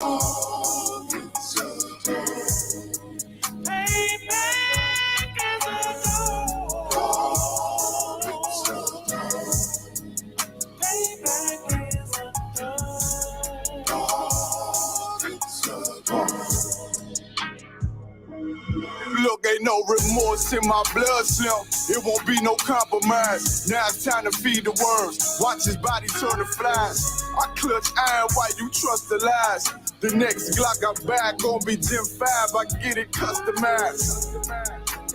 Look, ain't no remorse in my blood slim. It won't be no compromise. Now it's time to feed the worms. Watch his body turn to flies. I clutch iron while you trust the lies. The next Glock I buy gon' be Gen 5. I get it customized.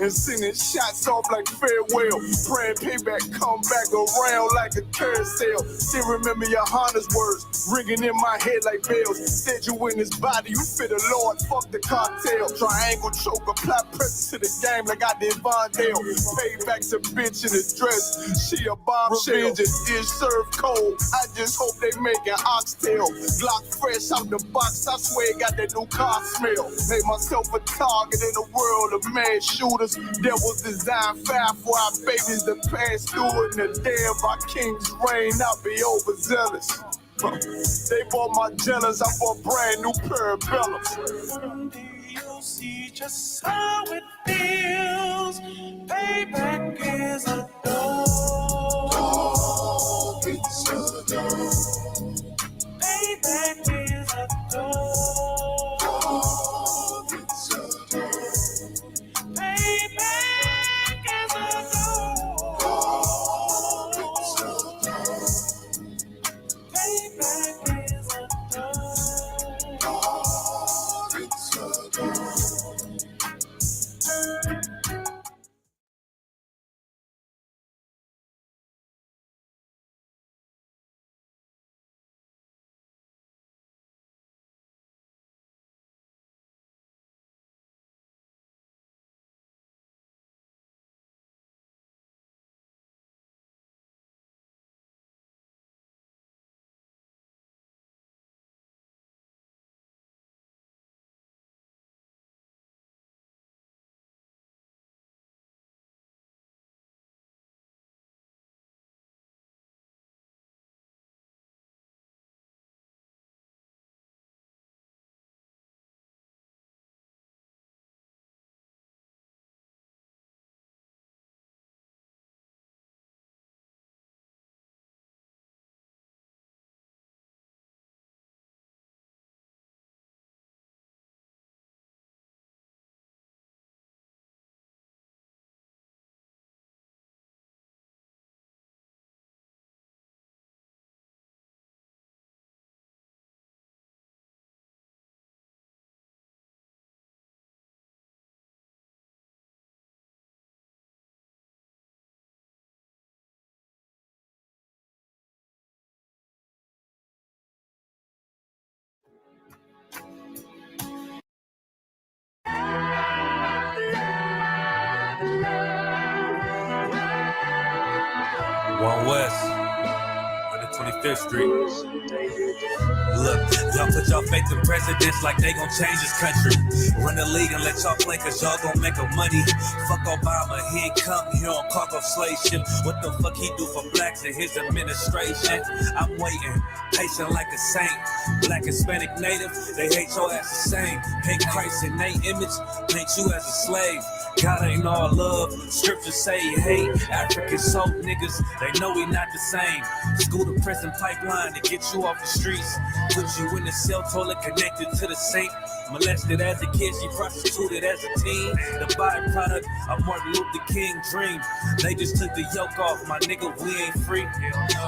And sending shots off like farewell. Praying payback come back around like a carousel. Still remember your Honda's words ringing in my head like bells. Said you in his body, you fit a Lord, fuck the cocktail. Triangle choke, apply pressure to the game like I did Vondale. Payback's a bitch in a dress, she a bombshell. Revenge is served cold, I just hope they make an oxtail. Glock fresh out the box, I swear it got that new car smell. Made myself a target in the world of mad shooters. There was designed fire for our babies to pass through in the day of our king's reign. I'll be overzealous. They bought my jealous, I bought brand new parabellums. You'll see just how it feels. Payback is a dog. It's a dog. Payback is a dog. It's a dog. Payback is a dog. It's a dog. Payback is a dog. It's a dog. One West, 125th Street. Look, y'all put y'all faith in presidents like they gon' change this country. Run the league and let y'all play cause y'all gon' make a money. Fuck Obama, he ain't come here on cargo slave ship. What the fuck he do for blacks in his administration? I'm waiting, patient like a saint. Black, Hispanic, Native, they hate your ass the same. Paint Christ in their image, paint you as a slave. God ain't all love, scriptures say he hate. African soul niggas, they know we not the same. School to prison pipeline to get you off the streets. Put you in the cell toilet connected to the sink. Molested as a kid, she prostituted as a teen. The byproduct of Martin Luther King dream. They just took the yoke off, my nigga, we ain't free.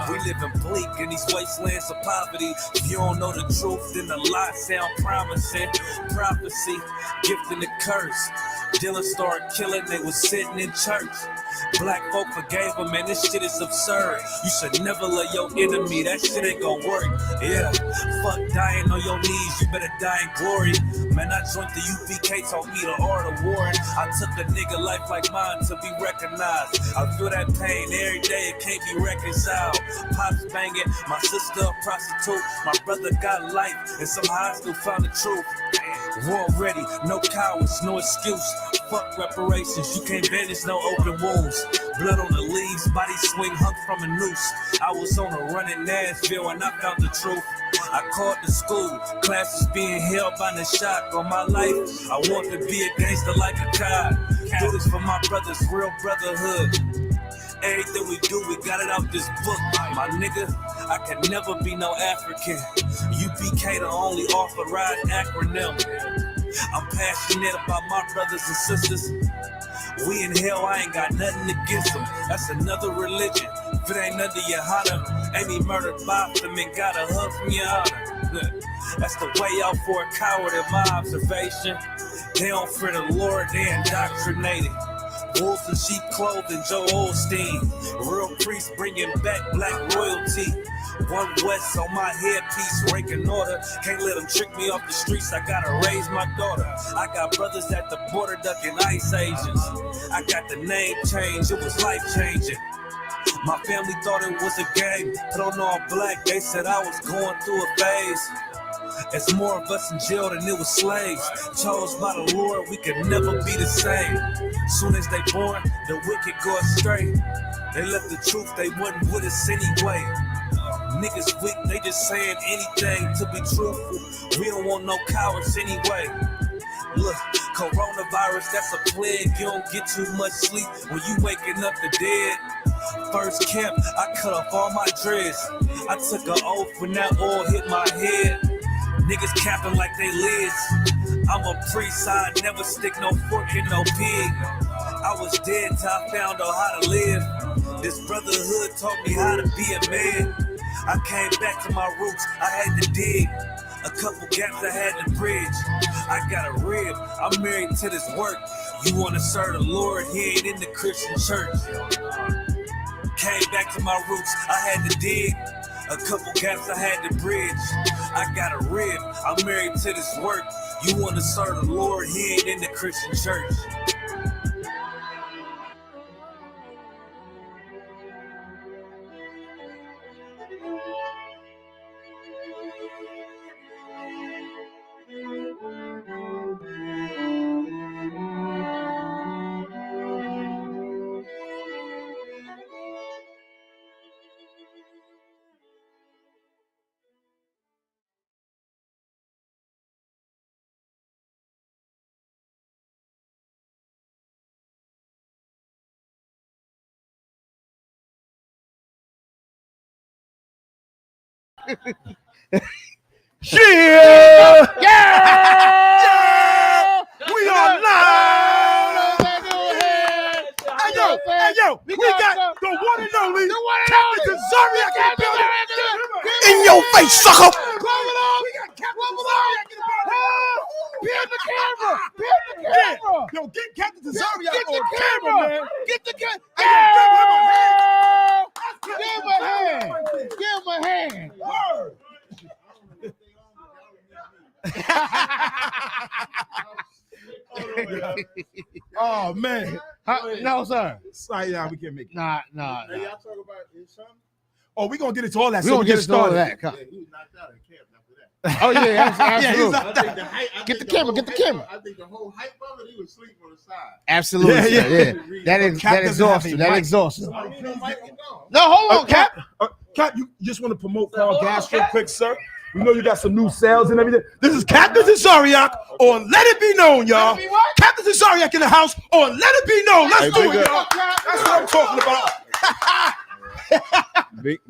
We living bleak in these wastelands of poverty. If you don't know the truth, then the lie sound promising. Prophecy, gift and the curse. Dylan started killing, they was sitting in church. Black folk forgave him, man, this shit is absurd. You should never love your enemy, that shit ain't gon' work. Yeah, fuck dying on your knees, you better die in glory. Man, I joined the UPK, taught me the art of warring. I took a nigga life like mine to be recognized. I feel that pain every day, it can't be reconciled. Pops banging, my sister a prostitute. My brother got life, and somehow I still found the truth. War ready, no cowards, no excuse. Fuck reparations, you can't bandage no open wounds. Blood on the leaves, body swing hung from a noose. I was on a run in Nashville and I found the truth. I called the school, classes being held by the shock on my life. I want to be a gangster like a cop. Do this for my brothers, real brotherhood. Everything we do, we got it out this book. My nigga, I can never be no African. UPK the only authorized acronym. I'm passionate about my brothers and sisters. We in hell, I ain't got nothing against them. That's another religion. If it ain't under your honor, ain't he murdered by them and got a hug from your honor. That's the way out for a coward in my observation. They don't fear the Lord, they indoctrinated. Wolves in sheep clothing, Joe Osteen. Real priests bringing back black royalty. One West on my headpiece, ranking order. Can't let them trick me off the streets, I gotta raise my daughter. I got brothers at the border ducking ICE agents. I got the name change, it was life changing. My family thought it was a game, put on all black, they said I was going through a phase. It's more of us in jail than it was slaves. Chose by the Lord, we could never be the same. Soon as they born, the wicked go astray. They left the truth, they wasn't with us anyway. Niggas weak, they just saying anything to be truthful. We don't want no cowards anyway. Look, coronavirus, that's a plague. You don't get too much sleep when you waking up the dead. First camp, I cut off all my dreads. I took an oath when that oil hit my head. Niggas capping like they lids. I'm a priest, I never stick no fork in no pig. I was dead till I found out how to live. This brotherhood taught me how to be a man. I came back to my roots, I had to dig. A couple gaps I had to bridge. I got a rib, I'm married to this work. You wanna serve the Lord, he ain't in the Christian church. Came back to my roots, I had to dig. A couple gaps I had to bridge. I got a rib, I'm married to this work. You wanna serve the Lord, he ain't in the Christian church. Yeah! Yeah! We are live! Hey yo, we got the one and only Captain Zariak in the building. In your face, sucker! We got Captain Zariak in the building. Get the camera! Get the camera! Yo, get Captain Zariak on camera, man. Get the camera! Give him a hand! Give him a hand! Word! Oh man! No, sir. Sorry, we can't make it. Nah. Y'all talk about his son? Oh, we gonna get into all that. We So gonna we get started. that. Yeah, he was knocked out in camp after that. Oh yeah, absolutely. I think the hype, Get the camera. I think the whole hype of it, he was sleeping on the side. Absolutely. Yeah. That exhausts you. That exhausts you. No, hold on, Cap. Cap, you just want to promote Carl Gas real quick, sir? We know you got some new sales and everything. This is Captain Zariak on Let It Be Known, y'all. Captain Zariak in the house on Let It Be Known. Let's do it, y'all. That's what I'm talking about.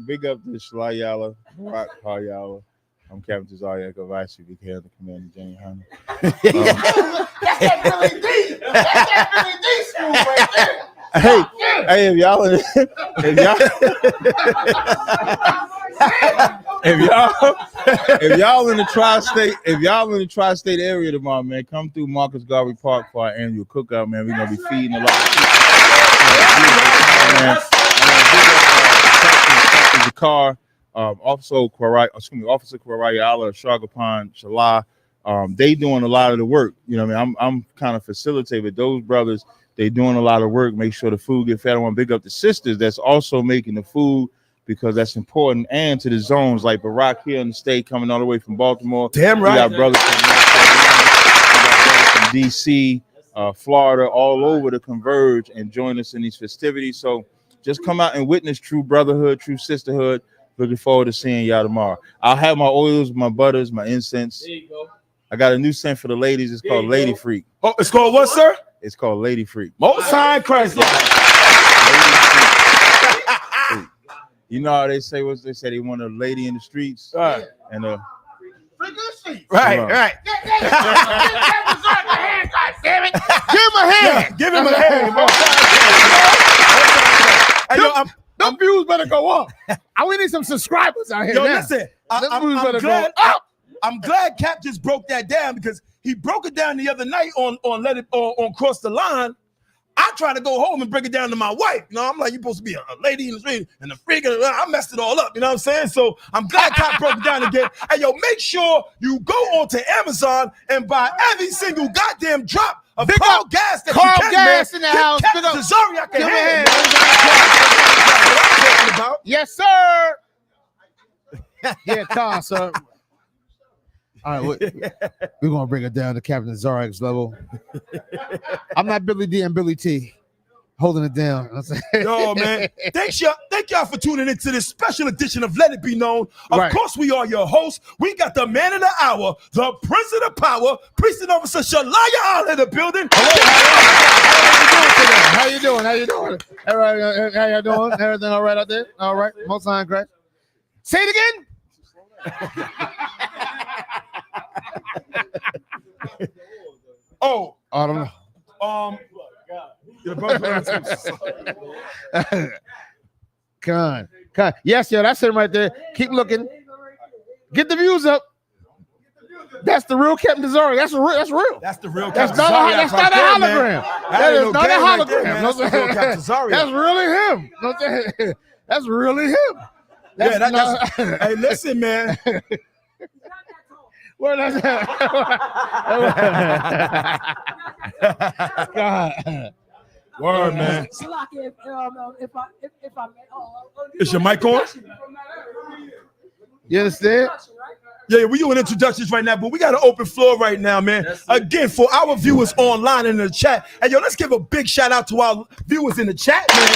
Big up to Shlayala, Rock Paryala. I'm Captain Zariak of ICBK under Commander Jane Hunter. That's that Billy D. That's that Billy D school right there. Hey, if y'all in the tri-state area tomorrow, man, come through Marcus Garvey Park for our annual cookout, man. We're gonna be feeding a lot of people. The car, Officer Kwarayala, Shagapan, Shala, they doing a lot of the work. You know what I mean? I'm kind of facilitating with those brothers. They doing a lot of work, make sure the food get fed. I want to big up the sisters that's also making the food because that's important, and to the zones like Barack here in the state coming all the way from Baltimore. Damn right. We got brothers from North Carolina, from DC, Florida, all over to converge and join us in these festivities. So just come out and witness true brotherhood, true sisterhood. Looking forward to seeing y'all tomorrow. I'll have my oils, my butters, my incense. There you go. I got a new scent for the ladies. It's called Lady Freak. Oh, it's called what, sir? It's called Lady Freak. Most High Christ. You know how they say what they say? They want a lady in the streets. Right. And Right. Damn it. Give him a hand. Give him a hand. Hey, yo, Them views better go up. We need some subscribers out here. yo, now. listen. Them views better go glad, up. I'm glad Cap just broke that down because he broke it down the other night on Cross the Line. I try to go home and break it down to my wife. You know, I'm like, you're supposed to be a lady in the street and a freak. And I messed it all up. You know what I'm saying? So I'm glad Cap broke it down again. And yo, make sure you go onto Amazon and buy every single goddamn drop of Carl gas that Carl you can, gas man. in the house. Get Big Cap up. Tazariak Give in me a hand. hand. Yes, sir. Yeah, Carl, sir. All right, we're gonna bring it down to Captain Zarek's level. I'm not Billy D and Billy T, holding it down. Yo, man, thank y'all for tuning into this special edition of Let It Be Known. Of course, we are your hosts. We got the man of the hour, the prince of the power, priest and officer Shalaya out in the building. How you doing? How you doing? All right, how you doing? Everything all right out there? All right, most time, great. Say it again. Oh, I don't know. Come on. Yes, yo, that's him right there. Keep looking. Get the views up. That's the real Captain Zarik. That's real. That's the real That's Captain not Zarik a hologram. That is not a hologram. That's the real Captain Zarik. That's really him. That's really him. Hey, listen, man. Well, that's God. Word, man. If I Is your mic on? You understand? Yeah, we doing introductions right now, but we got an open floor right now, man. Again, for our viewers online and in the chat. And yo, let's give a big shout out to our viewers in the chat, man.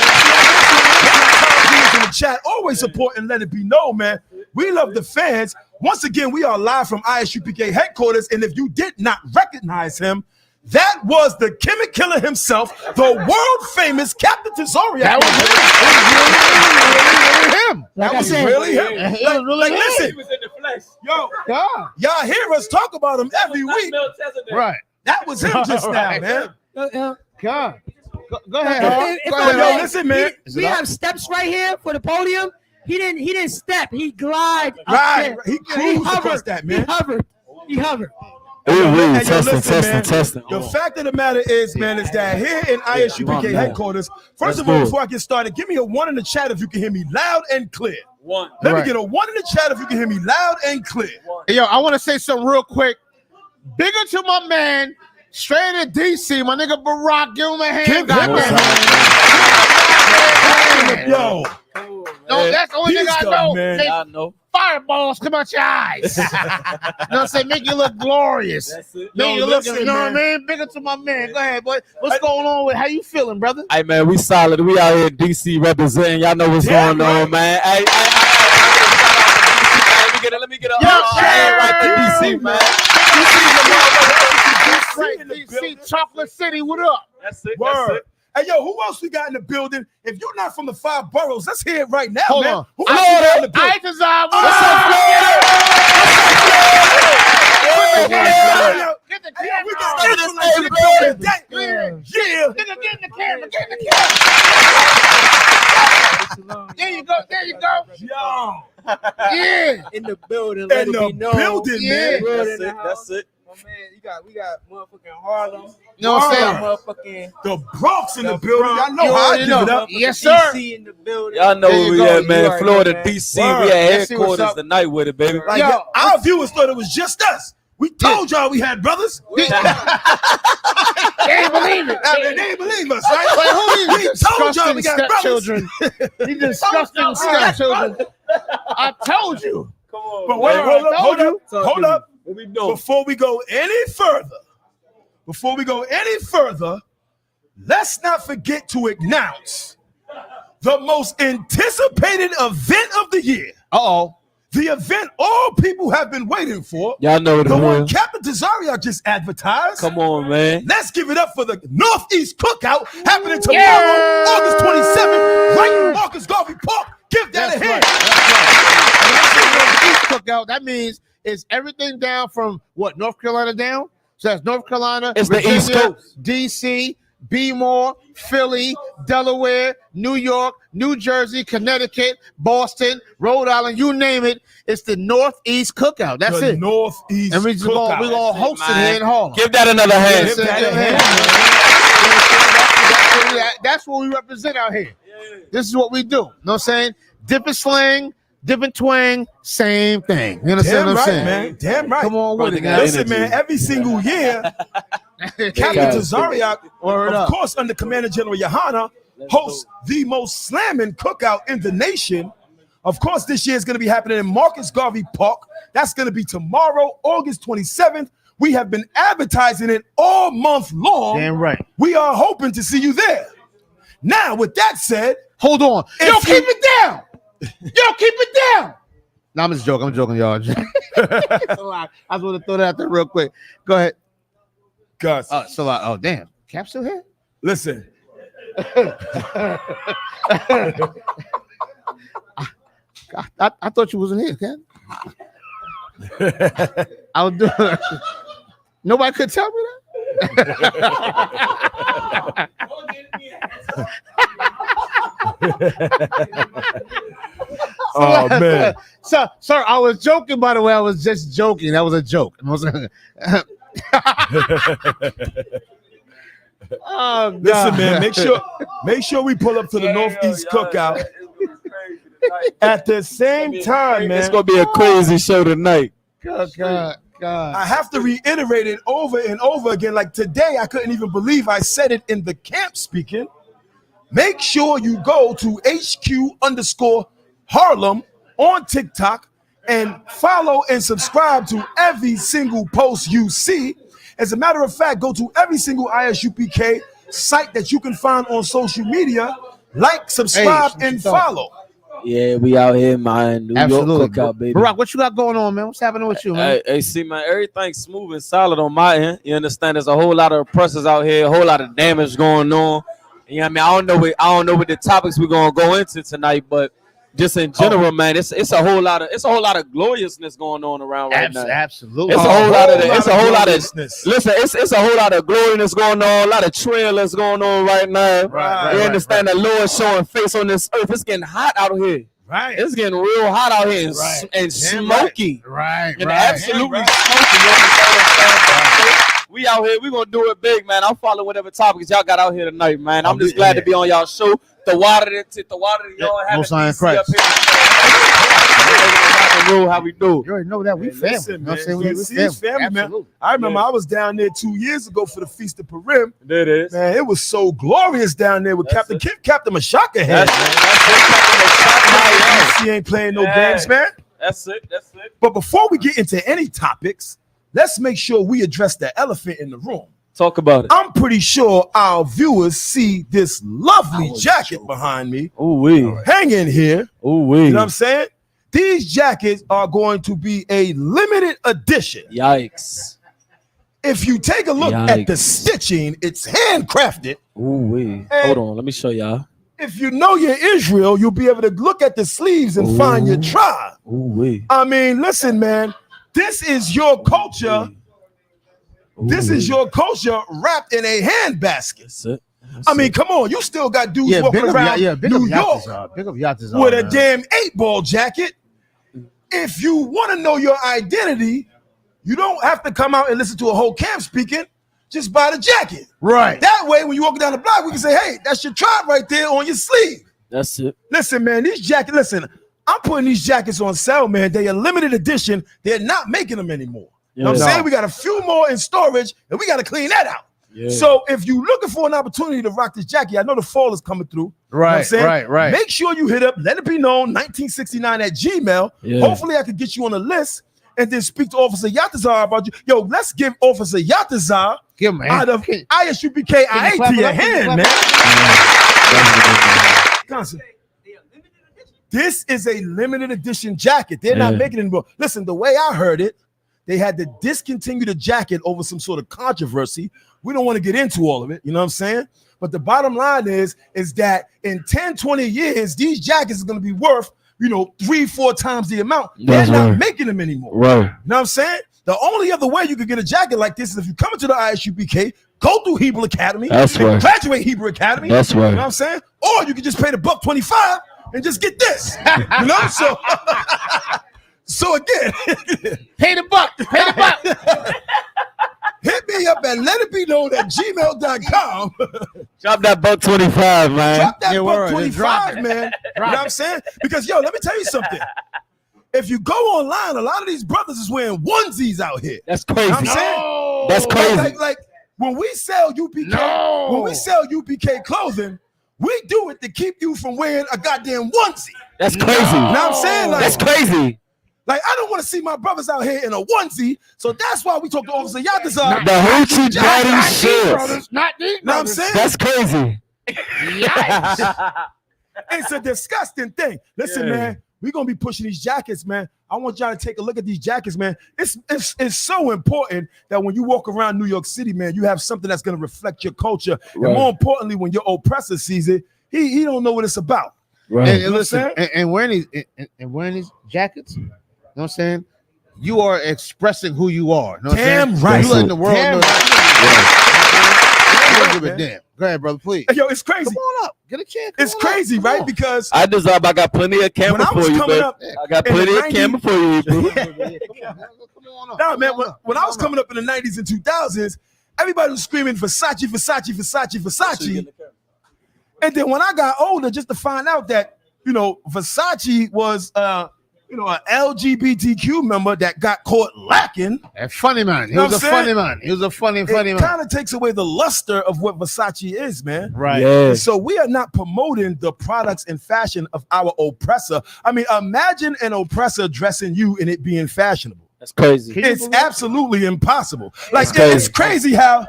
Viewers in the chat, always support and let it be known, man. We love the fans. Once again, we are live from ISUPK headquarters, and if you did not recognize him, that was the Kemet Killer himself, the world-famous Captain Tazariak. That was him. That was really him. It was really him. Listen, He was in the flesh. yo, God. y'all hear us talk about him every week. Right. That was him just now, man. God. Go ahead, Hawk. If Go I ahead, may, Yo, Hawk. listen, man. we have steps right here for the podium. He didn't step. He glide. Right. up there. He cruised across that, man. He hovered. Testing. The fact of the matter is, man, is that here in ISUPK headquarters, first of all, before I get started, give me a 1 in the chat if you can hear me loud and clear. One. Let me Right. get a 1 in the chat if you can hear me loud and clear. Hey, yo, I want to say something real quick. Bigger to my man, straight in DC, my nigga Barack. Give him a hand. Give him a Goddamn. Yo, No, that's the only He's thing I the know. man. Make I know. fireballs come out your eyes. You know what I'm saying? Make you look glorious. That's it. Make you Yo, look, listen, you know what I man. mean? Bigger to my man. Go ahead, boy. What's going on with how you feeling, brother? Hey man, we solid. We out here in DC representing. Y'all know what's Damn going right. on, man. Hey, let me get a Yeah, right to DC, man. DC Chocolate City, what up? That's it. word. Hey, yo, who else we got in the building? If you're not from the 5 boroughs, let's hear it right now, Hold man. on. Who else we got in the building? I design. What's up, Florida? Get the Hey, yo, we camera. got this Hey, in the building. Yeah. Nigga, get in the camera. Get in the camera. There you go. There you go. Yo. Yeah. In the building, In let it the be known. building, Yeah. man. That's it. That's it. My man, we got motherfucking Harlem. You know what I'm saying? Motherfucking The Bronx in the building. Y'all You know how I already give know. it up. Yes, sir. DC in the building. Y'all know There where you we go. at, man. You already Florida, know, man. DC. Word. We at Let's see what's headquarters up. tonight with it, baby. Like, Yo, our viewers thought it was just us. We told y'all we had brothers. They ain't believe it. I mean, they didn't believe us, right? Like, who We these told y'all we disgusting got brothers. stepchildren? These disgusting stepchildren. I told you. Come on. But wait, hold up. What we doing? Before we go any further, let's not forget to announce the most anticipated event of the year. Uh-oh. The event all people have been waiting for. Y'all know the one is. Captain Tazariak just advertised. Come on, man. Let's give it up for the Northeast Cookout happening tomorrow, August 27th, right in Marcus Garvey Park. Give that a hand. Northeast Cookout, that means it's everything down from what, North Carolina down? So that's North Carolina, it's Virginia, the East Coast. DC, Bmore, Philly, Delaware, New York, New Jersey, Connecticut, Boston, Rhode Island, you name it. It's the Northeast Cookout. That's the it. Northeast and we're Cookout. going to host it here in Harlem. Give that another hand. Give that a hand. That's what we represent out here. This is what we do. You know what I'm saying? Different slang, different twang, same thing. You understand what I'm saying? Man. Damn right. Come on with it, guys. Listen, man, every single year, Captain Tazariak, of course, under Commander General Yohana, hosts the most slamming cookout in the nation. Of course, this year is going to be happening in Marcus Garvey Park. That's going to be tomorrow, August 27th. We have been advertising it all month long. Damn right. We are hoping to see you there. Now, with that said, hold on. Yo, keep it down. Yo, keep it down. No, I'm just joking. I'm joking, y'all. It's a lot. I just want to throw that out there real quick. Go ahead. Gus. Oh, it's a lot. Oh, damn. Cap still here? Listen. I thought you wasn't here, Ken. I was doing. Nobody could tell me that. Oh man, sir, I was joking. By the way, I was just joking. That was a joke. Oh, God. Listen, man, make sure we pull up to the Northeast Cookout at the same time, man. It's gonna be a crazy show tonight. God. I have to reiterate it over and over again. Like today, I couldn't even believe I said it in the camp speaking. Make sure you go to HQ_Harlem on TikTok and follow and subscribe to every single post you see. As a matter of fact, go to every single ISUPK site that you can find on social media. Like, subscribe, and follow. Yeah, we out here, man. New York Cookout, baby. Barack, what you got going on, man? What's happening with you, man? Hey, see, man, everything's smooth and solid on my end. You understand? There's a whole lot of oppressors out here, a whole lot of damage going on. You know what I mean? I don't know what the topics we're gonna go into tonight, but just in general, man, it's a whole lot of gloriousness going on around right now. Absolutely. It's a whole lot of listen, it's a whole lot of gloriousness going on, a lot of trailers going on right now. You understand the Lord showing face on this earth. It's getting hot out here. Right. It's getting real hot out here and smoky. Right. Absolutely smoky. You understand what I'm saying? We out here, we gonna do it big, man. I'm following whatever topics y'all got out here tonight, man. I'm just glad to be on y'all show. The water that y'all have. Most Iron Christ. How we do? You already know that we family. Listen, You know what man. I'm saying? Family, man. I remember I was down there 2 years ago for the Feast of Purim. It is. Man, it was so glorious down there with Captain Mashaka here. He ain't playing no games, man. That's it. But before we get into any topics, let's make sure we address the elephant in the room. Talk about it. I'm pretty sure our viewers see this lovely jacket behind me. Hanging here. You know what I'm saying? These jackets are going to be a limited edition. Yikes. If you take a look at the stitching, it's handcrafted. Hold on, let me show y'all. If you know your Israel, you'll be able to look at the sleeves and find your tribe. I mean, listen, man, this is your culture. This is your culture wrapped in a handbasket. I mean, come on, you still got dudes walking around New York with a damn 8-ball jacket. If you want to know your identity, you don't have to come out and listen to a whole camp speaking. Just buy the jacket. Right. That way, when you walk down the block, we can say, hey, that's your tribe right there on your sleeve. That's it. Listen, man, these jackets, I'm putting these jackets on sale, man. They are limited edition. They're not making them anymore. You know what I'm saying? We got a few more in storage, and we got to clean that out. Yeah. So if you're looking for an opportunity to rock this jacket, I know the fall is coming through. Right, you know right. Make sure you hit up, let it be known, 1969 at Gmail. Yeah. Hopefully I can get you on the list and then speak to Officer Yatazar about you. Yo, let's give Officer Yatazar out of ISUPK IA to your hand, man. Constant. This is a limited edition jacket. They're not making it anymore. Listen, the way I heard it, they had to discontinue the jacket over some sort of controversy. We don't want to get into all of it. You know what I'm saying? But the bottom line is that in 10, 20 years, these jackets are going to be worth, 3-4 times the amount. They're not making them anymore. Right. You know what I'm saying? The only other way you could get a jacket like this is if you come into the ISUPK, go through Hebrew Academy, graduate Hebrew Academy. That's right. You know what I'm saying? Or you can just pay the $125 and just get this. So again, Pay the buck. hit me up at letitbeknown@gmail.com. Drop that $125, man. Drop that Yeah, word. $125, man. You know Drop what I'm saying? Because let me tell you something. If you go online, a lot of these brothers is wearing onesies out here. That's crazy. You know what I'm saying? That's crazy. Like when we sell UPK clothing, we do it to keep you from wearing a goddamn onesie. That's crazy. You know what I'm saying? That's crazy. Like, I don't want to see my brothers out here in a onesie, so that's why we talk to Officer Yatazar. The hoochie daddy shit. Not these You know what I'm saying? That's crazy. It's a disgusting thing. Listen, man, we're going to be pushing these jackets, man. I want y'all to take a look at these jackets, man. It's so important that when you walk around New York City, man, you have something that's going to reflect your culture. Right. And more importantly, when your oppressor sees it, he don't know what it's about. Right. And listen, and wearing these jackets, you know what I'm saying? You are expressing who you are. You know what I'm saying? Right. You letting the world know. Give a damn. Go ahead, brother, please. Hey, it's crazy. Come on up. Get a chance. It's crazy, right? Because I got plenty of camera for you, man. I got plenty of camera for you, bro. No, man, when I was coming up in the 90s and 2000s, everybody was screaming Versace, Versace, Versace, Versace. And then when I got older, just to find out that, Versace was an LGBTQ member that got caught lacking. A funny man. He was a funny man. He was a funny man. It kind of takes away the luster of what Versace is, man. Right. Yes. So we are not promoting the products and fashion of our oppressor. I mean, imagine an oppressor dressing you and it being fashionable. That's crazy. It's absolutely impossible. Like, it's crazy how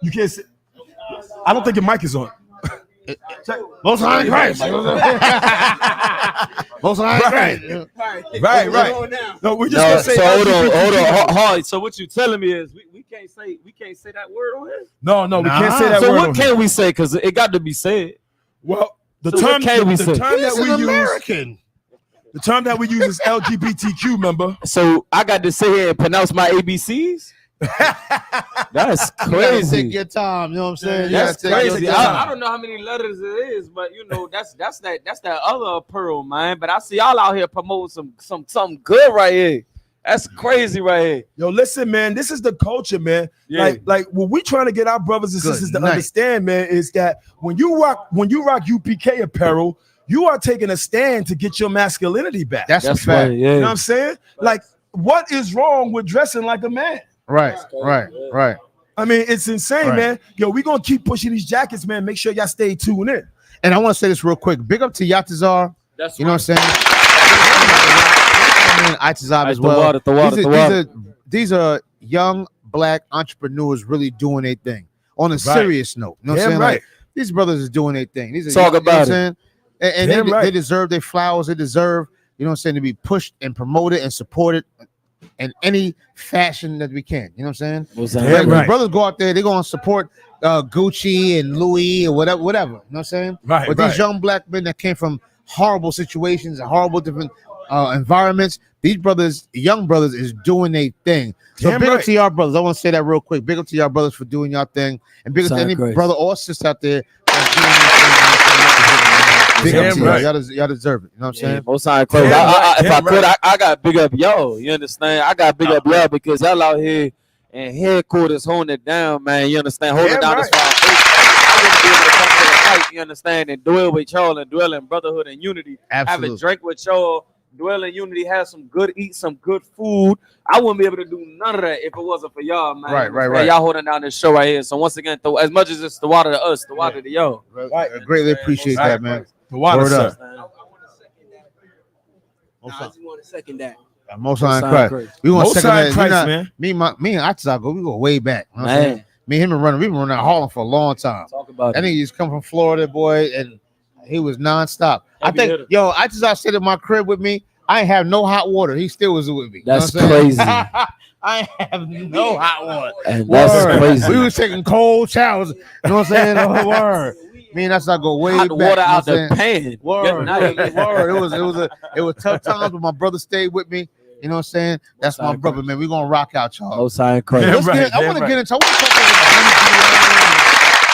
you can't say. I don't think your mic is on. Most High in Christ. Most High in Christ. Right. No, we're just gonna say. So hold on. So what you telling me is we can't say that word on here? No, we can't say that word. So what can we say? Because it got to be said. Well, the term that we use is LGBTQ member. So I got to sit here and pronounce my ABCs. That's crazy. Take your time, you know what I'm saying? That's crazy. I don't know how many letters it is, but that's that other pearl, man. But I see y'all out here promoting something good right here. That's crazy right here. Yo, listen, man, this is the culture, man. Yeah. Like what we trying to get our brothers and sisters to understand, man, is that when you rock UPK apparel, you are taking a stand to get your masculinity back. That's a fact. Right, yeah. You know what I'm saying? Like, what is wrong with dressing like a man? Right. I mean, it's insane, man. Yo, we're going to keep pushing these jackets, man. Make sure y'all stay tuned in. And I want to say this real quick. Big up to Yatazar. That's you know what I'm saying? Itazar as well. These are young black entrepreneurs really doing their thing on a serious note. You know what I'm saying? Right. Like, these brothers is doing their thing. These are talk about it. And they deserve their flowers. They deserve, you know what I'm saying, to be pushed and promoted and supported in any fashion that we can. You know what I'm saying? Like, brothers go out there, they're going to support Gucci and Louis or whatever. You know what I'm saying? Right. But these young black men that came from horrible situations and horrible different environments, these brothers, young brothers, is doing their thing. So big up to y'all brothers. I want to say that real quick. Big up to y'all brothers for doing y'all thing. And big up to any brother or sister out there that's doing their thing. Big up to y'all. Y'all deserve it. You know what I'm saying? Most time, if I could, I got big up y'all. You understand? I got big up y'all because y'all out here and headquarters holding it down, man. You understand? Holding down this foundation. I wouldn't be able to come to the fight, you understand, and dwell with y'all and dwell in brotherhood and unity. Absolutely. Have a drink with y'all, dwell in unity, have some good, eat some good food. I wouldn't be able to do none of that if it wasn't for y'all, man. Right. Y'all holding down this show right here. So once again, as much as it's the water to us, the water to y'all. I greatly appreciate that, man. The water, sir. I just want to second that. Most High in Christ. We want to second that, man. Me and Atazar we go way back. You know Man. me and him we've been running Harlem for a long time. Talk about I think he's come from Florida, boy, and He was nonstop. I Heavy think, hitter. yo, I sit in my crib with me. I ain't have no hot water. He still was with me. That's You know what I'm saying? crazy. I have no hot water. And that's Word. crazy. We was taking cold showers. You know what I'm saying? Oh, word. Me and that's not go way Hot back. water you know out what I'm the saying? pan. Word. Now you- Word. It was tough times, but my brother stayed with me. You know what I'm saying? That's my brother, man. We're gonna rock out, y'all. No sign crazy. Let's right, get, I yeah, want to right. get into. I want to talk about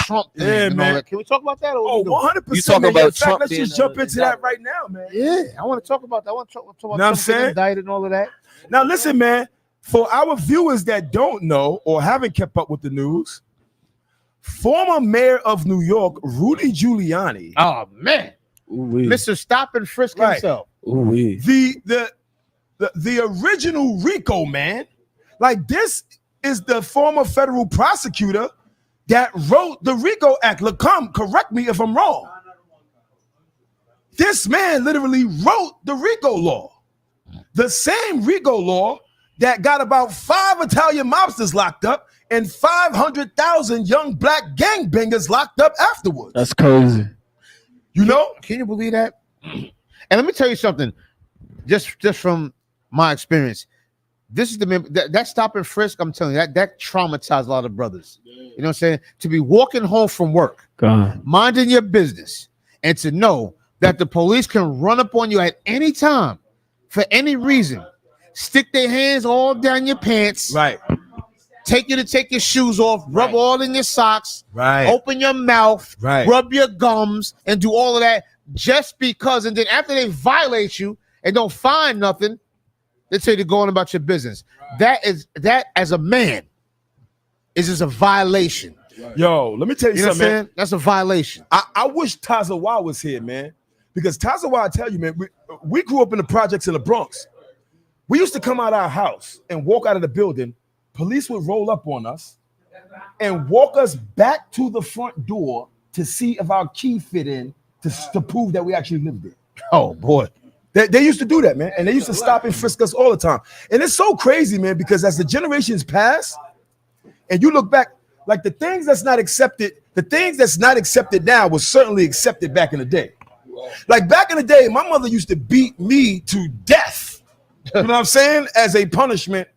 Trump thing Yeah, and all man. that. Can we talk about that? Or Oh, what we doing? 100%. You talking man. about In fact, Trump let's being just jump a- into that right now, man. Yeah, I want to talk about that. I want to talk about Know what I'm Trump getting saying? indicted and all of that. Now, listen, man. For our viewers that don't know or haven't kept up with the news, former mayor of New York, Rudy Giuliani, Oh man, Ooh-wee. Mr. Stop and Frisk Right. himself. Ooh-wee. the original RICO man, like this is the former federal prosecutor that wrote the RICO Act. Look, correct me if I'm wrong. This man literally wrote the RICO law. The same RICO law that got about 5 Italian mobsters locked up and 500,000 young black gangbangers locked up afterwards. That's crazy. You know? Can you believe that? And let me tell you something, just from my experience. This is that stop and frisk. I'm telling you that traumatized a lot of brothers. You know what I'm saying? To be walking home from work, God. minding your business, and to know that the police can run up on you at any time for any reason, stick their hands all down your pants, Right. take you to take your shoes off, rub all in your socks, Right. open your mouth, Right. rub your gums, and do all of that just because. And then after they violate you and don't find nothing, they tell you to go on about your business. That as a man is just a violation. Yo, let me tell you, You know what I'm something, man. saying? That's a violation. I wish Tazawa was here, man. Because Tazawa, I tell you, man, we grew up in the projects in the Bronx. We used to come out of our house and walk out of the building. Police would roll up on us and walk us back to the front door to see if our key fit in to prove that we actually lived there. Oh boy. They used to do that, man. And they used to stop and frisk us all the time. And it's so crazy, man, because as the generations pass and you look back, like the things that's not accepted now was certainly accepted back in the day. Like back in the day, my mother used to beat me to death. You know what I'm saying? As a punishment,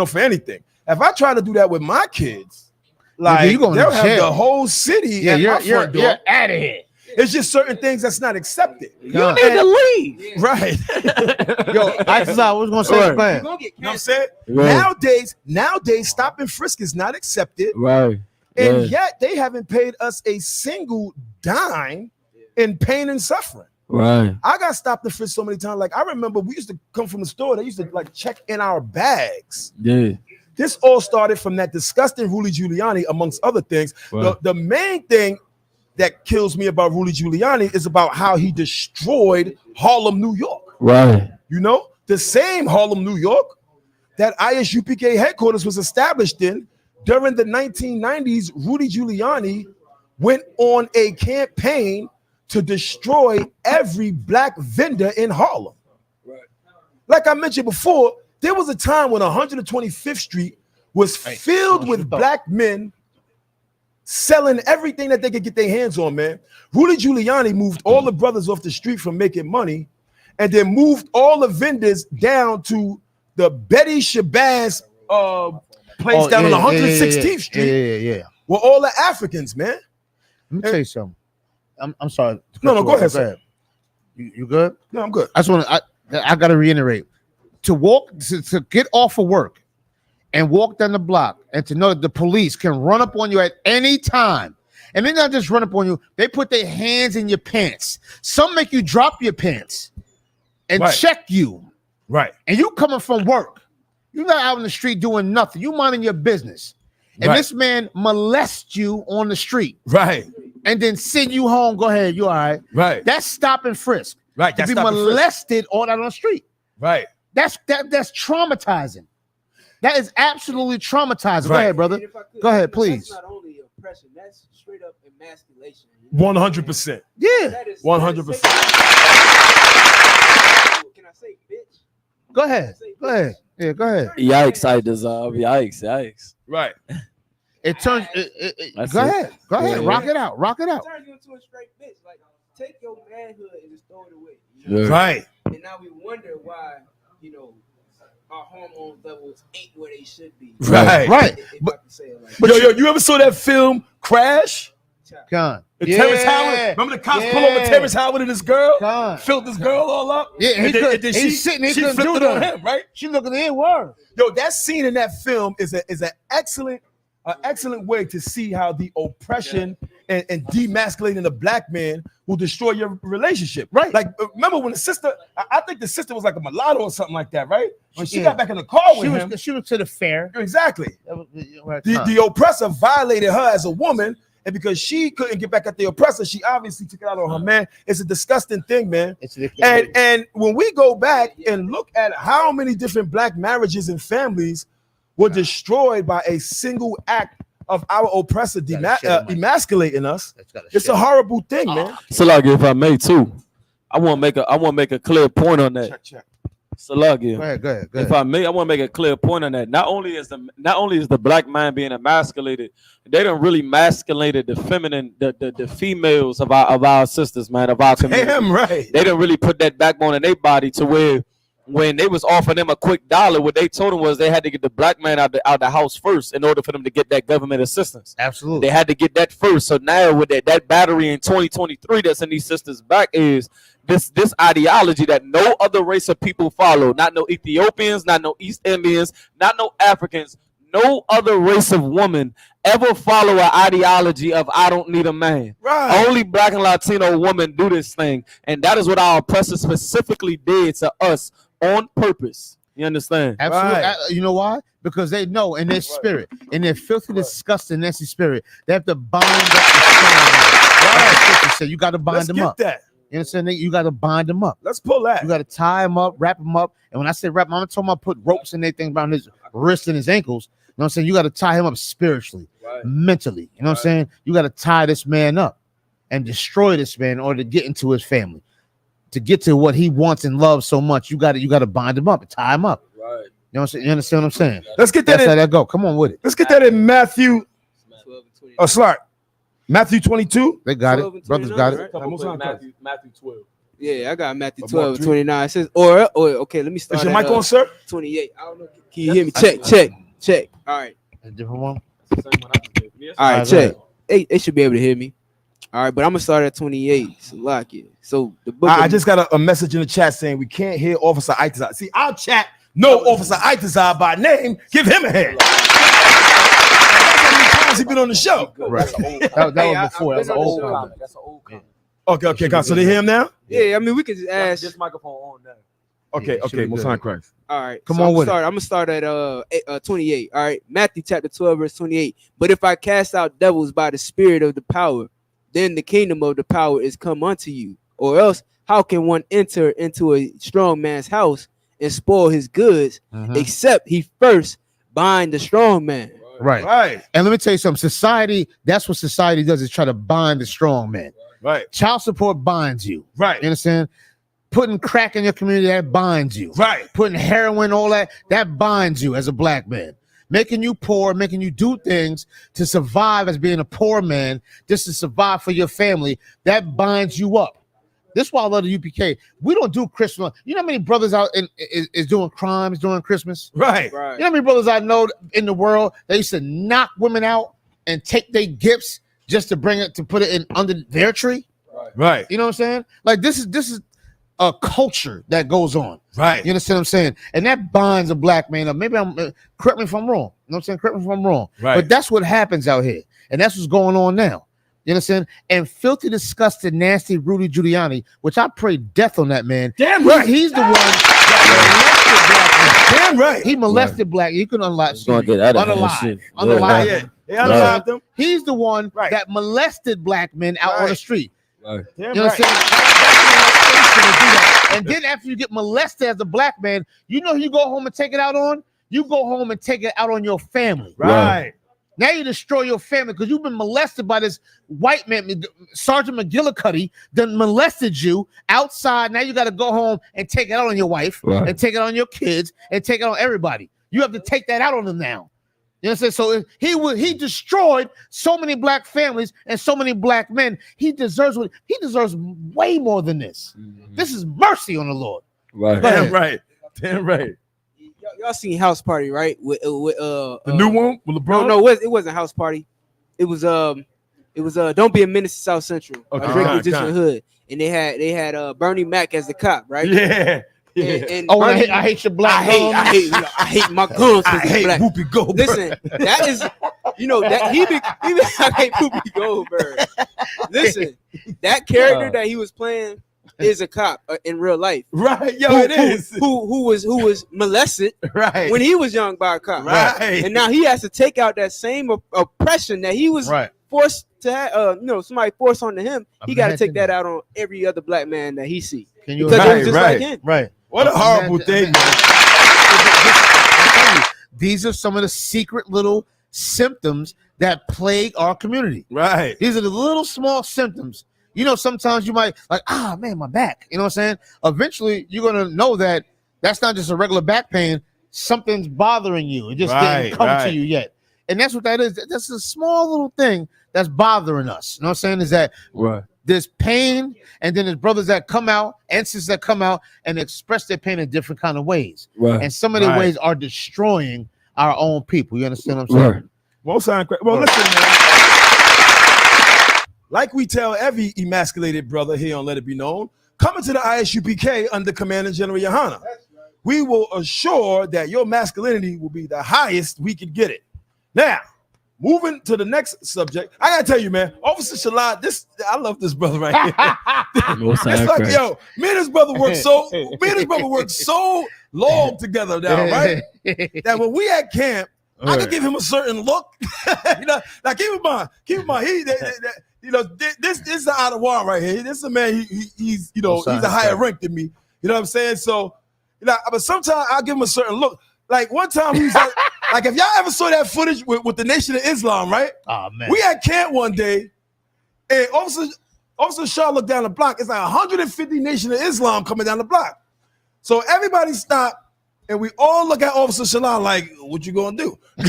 for anything. If I try to do that with my kids, like you going they'll to have jail. the whole city at my front door. You're out of here. It's just certain things that's not accepted. You need to leave. Right. Yo, I was gonna say, Right. go ahead. You gonna get You know what I'm canceled. saying? Right. Nowadays, stop and frisk is not accepted, Right. and Yeah. yet they haven't paid us a single dime in pain and suffering. Right. I got stopped and frisked so many times. Like I remember, we used to come from the store. They used to like check in our bags. Yeah. This all started from that disgusting Rudy Giuliani, amongst other things. Right. The main thing that kills me about Rudy Giuliani is about how he destroyed Harlem, New York. Right. You know, the same Harlem, New York that ISUPK headquarters was established in during the 1990s. Rudy Giuliani went on a campaign to destroy every black vendor in Harlem. Right. Like I mentioned before, there was a time when 125th Street was filled with black men selling everything that they could get their hands on, man. Rudy Giuliani moved all the brothers off the street from making money and then moved all the vendors down to the Betty Shabazz place down on 116th Street. Yeah. Were all the Africans, man. Let me tell you something. I'm sorry. No, go ahead, sir. You good? No, I'm good. I just want to. I got to reiterate. To get off of work and walk down the block and to know that the police can run up on you at any time. And they not just run up on you, they put their hands in your pants. Some make you drop your pants and Right. check you. Right. And you coming from work. You're not out in the street doing nothing. You minding your business. And Right. this man molests you on the street Right. and then send you home. Go ahead, you all right. Right. That's stop and frisk. Right. To That's be stop and frisk. molested all out on the street. Right. That's traumatizing. That is absolutely traumatizing. Go Right. ahead, brother. And if I could, Go ahead, please. That's not only oppression, that's straight up emasculation. 100%. Yeah. That is 100%. Can I say bitch? Go ahead. Go ahead. Yeah, go ahead. Yikes, I deserve. Yikes. Right. It turns. That's Go it. ahead. Go ahead. Yeah. Rock it out. Rock it out. Turns you into a straight bitch. Like take your manhood and just throw it away. Yeah. Right. And now we wonder why, our hormone levels ain't where they should be. Right. If I can say it like that. You ever saw that film Crash? Con. Terrence Howard. Remember the cops pull over Terrence Howard and this girl? Filled this girl all up? Yeah, and then he's sitting there. She flipped it on him, right? She looking in word. Yo, that scene in that film is an excellent way to see how the oppression and demasculating the black man will destroy your relationship. Right. Like, remember when the sister, I think the sister was like a mulatto or something like that, right? When she got back in the car with him. She was to the fair. Exactly. The oppressor violated her as a woman, and because she couldn't get back at the oppressor, she obviously took it out on her man. It's a disgusting thing, man. And when we go back and look at how many different black marriages and families were destroyed by a single act of our oppressor emasculating us, it's a horrible thing, man. Salagi, if I may too, I want to make a clear point on that. Check. Salagi, Go ahead. If I may, I want to make a clear point on that. Not only is the black man being emasculated, they done really emasculated the feminine, the females of our sisters, man, of our community. Damn right. They done really put that backbone in their body to where when they was offering them a quick dollar, what they told them was they had to get the black man out the house first in order for them to get that government assistance. Absolutely. They had to get that first. So now with that battery in 2023 that's in these sisters' back is this ideology that no other race of people follow. Not no Ethiopians, not no East Indians, not no Africans. No other race of woman ever follow an ideology of I don't need a man. Right. Only black and Latino women do this thing. And that is what our oppressors specifically did to us on purpose. You understand? Absolutely. Right. You know why? Because they know in their spirit, in their filthy, disgusting, nasty spirit, they have to bind up the strong. You got to bind them up. That. You understand? You got to bind them up. Let's pull that. You got to tie them up, wrap them up. And when I say wrap, I'm talking about put ropes and everything around his wrists and his ankles. You know what I'm saying? You got to tie him up spiritually, mentally. You know what I'm saying? You got to tie this man up and destroy this man in order to get into his family. To get to what he wants and loves so much, you got to bind him up and tie him up. Right. You know what I'm saying? You understand what I'm saying? Let's get that. That's how that go. Come on with it. Let's get that in Matthew. Matthew 22. They got it. Brothers got it. Matthew 12. Yeah, I got Matthew 12 and 29. It says, or okay, let me start. Is your mic on, sir? 28. I don't know. Can you hear me? Check. All right. A different one. All right, check. They should be able to hear me. All right, but I'm gonna start at 28. So lock it. So the book. I just got a message in the chat saying we can't hear Officer Itazar. See, our chat know Officer Itazar by name. Give him a hand. How many times he been on the show? Right. that was before. That's an old comment. That's an old comment. Okay, guys. So they hear him now? Yeah, I mean we could just ask. This microphone on now. Okay, Most High Christ. All right, come on with it. I'm gonna start at 28. All right, Matthew chapter 12 verse 28. But if I cast out devils by the spirit of the power, then the kingdom of the power is come unto you. Or else, how can one enter into a strong man's house and spoil his goods, except he first bind the strong man? Right. And let me tell you something. Society, that's what society does, is try to bind the strong man. Right. Child support binds you. Right. You understand? Putting crack in your community, that binds you. Right. Putting heroin, all that binds you as a black man. Making you poor, making you do things to survive as being a poor man, just to survive for your family, that binds you up. This is why I love the UPK. We don't do Christmas. You know how many brothers out is doing crimes during Christmas? Right. You know how many brothers I know in the world that used to knock women out and take their gifts just to bring it, to put it in under their tree? Right. You know what I'm saying? Like this is a culture that goes on. Right. You understand what I'm saying? And that binds a black man up. Maybe correct me if I'm wrong. You know what I'm saying? Correct me if I'm wrong. Right. But that's what happens out here. And that's what's going on now. You understand? And filthy, disgusting, nasty Rudy Giuliani, which I pray death on that man. Damn right. He's the one that molested black men. Damn right. He molested black. You can unalive. Unalive. Unalive them. He's the one that molested black men out on the street. Right. Damn You know what I'm saying? And then after you get molested as a black man, you know who you go home and take it out on? You go home and take it out on your family. Right. Now you destroy your family because you've been molested by this white man, Sergeant McGillicuddy, done molested you outside. Now you got to go home and take it out on your wife and take it on your kids and take it on everybody. You have to take that out on them now. You know what I'm saying? So he destroyed so many black families and so many black men. He deserves way more than this. Mm-hmm. This is mercy on the Lord. Right. Damn right. Y'all seen House Party, right? With The new one with LeBron? No, it wasn't House Party. It was Don't Be a Menace to South Central. Okay. Drake was just in the hood, and they had Bernie Mac as the cop, right? Yeah. And Oh, Bernie, I hate your black. I hate my guns. I hate black. Whoopi Goldberg. Listen, that is, that he I hate Whoopi Goldberg. Listen, that character that he was playing is a cop in real life. Right, it is. Who was molested Right. when he was young by a cop. Right. And now he has to take out that same oppression that he was forced to have, somebody forced onto him. He got to take that out on every other black man that he see. Can you because it was just like him. Right. What a horrible thing, man. These are some of the secret little symptoms that plague our community. Right. These are the little small symptoms. Sometimes you might like, man, my back. You know what I'm saying? Eventually, you're going to know that that's not just a regular back pain. Something's bothering you. It just didn't come to you yet. And that's what that is. That's a small little thing that's bothering us. You know what I'm saying? Is that there's pain, and then there's brothers that come out and sisters that come out and express their pain in different kind of ways. Right. And some of the ways are destroying our own people. You understand what I'm saying? Right. Well, listen, man. Like we tell every emasculated brother here on Let It Be Known, coming to the ISUPK under Commander General Yohana, we will assure that your masculinity will be the highest we can get it. Now, moving to the next subject, I gotta tell you, man, Officer Shalad, I love this brother right here. It's like, me and his brother work so long together now, right? That when we at camp, I could give him a certain look. Now keep in mind, this is the Ottawa right here. This is a man. He's he's a higher rank than me. You know what I'm saying? So, but sometimes I'll give him a certain look. Like one time he's like if y'all ever saw that footage with the Nation of Islam, right? Oh man. We at camp one day, and Officer Shaw looked down the block. It's like 150 Nation of Islam coming down the block. So everybody stopped. And we all look at Officer Shalal like, what you gonna do? You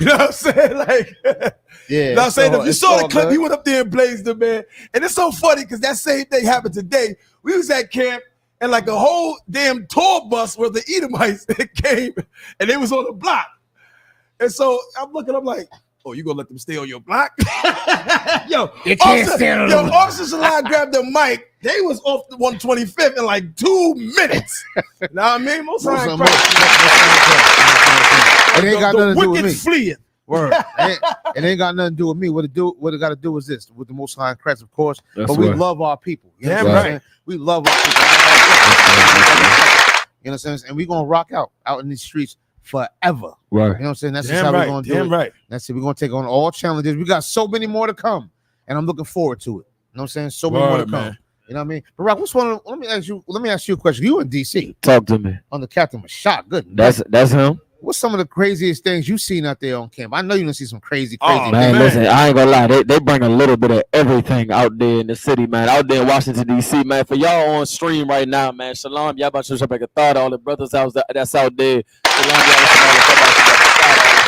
know what I'm saying? Like, you know what I'm saying? If you saw the clip, he went up there and blazed the man. And it's so funny because that same thing happened today. We was at camp and like a whole damn tour bus where the Edomites came and they was on the block. And so I'm looking, I'm like, oh, you gonna let them stay on your block? You can't stand on them. Officer Shalal grabbed the mic. They was off the 125th in like 2 minutes. You know what I mean? It ain't got nothing to do with me. Fleeing. Word. It ain't got nothing to do with me. What it got to do is this with the Most High in Christ, of course. That's but we right. love our people. You know Damn what I'm right. saying? We love our people. You know what I'm saying? And we're gonna rock out in these streets forever. Right. You know what I'm saying? That's just Damn how right. we're gonna do Damn it. right. That's it. We're gonna take on all challenges. We got so many more to come, and I'm looking forward to it. You know what I'm saying? So many more to come. Man. You know what I mean? Barack, let me ask you a question. You in DC Talk to me. on the Captain Mashak. Good. That's him. What's some of the craziest things you've seen out there on camp? I know you done see some crazy Man, things. listen, I ain't gonna lie. They bring a little bit of everything out there in the city, man. Out there in Washington, D.C., man. For y'all on stream right now, man. Shalom, y'all about to show up like a thought. All the brothers that's out there. Shalom, y'all.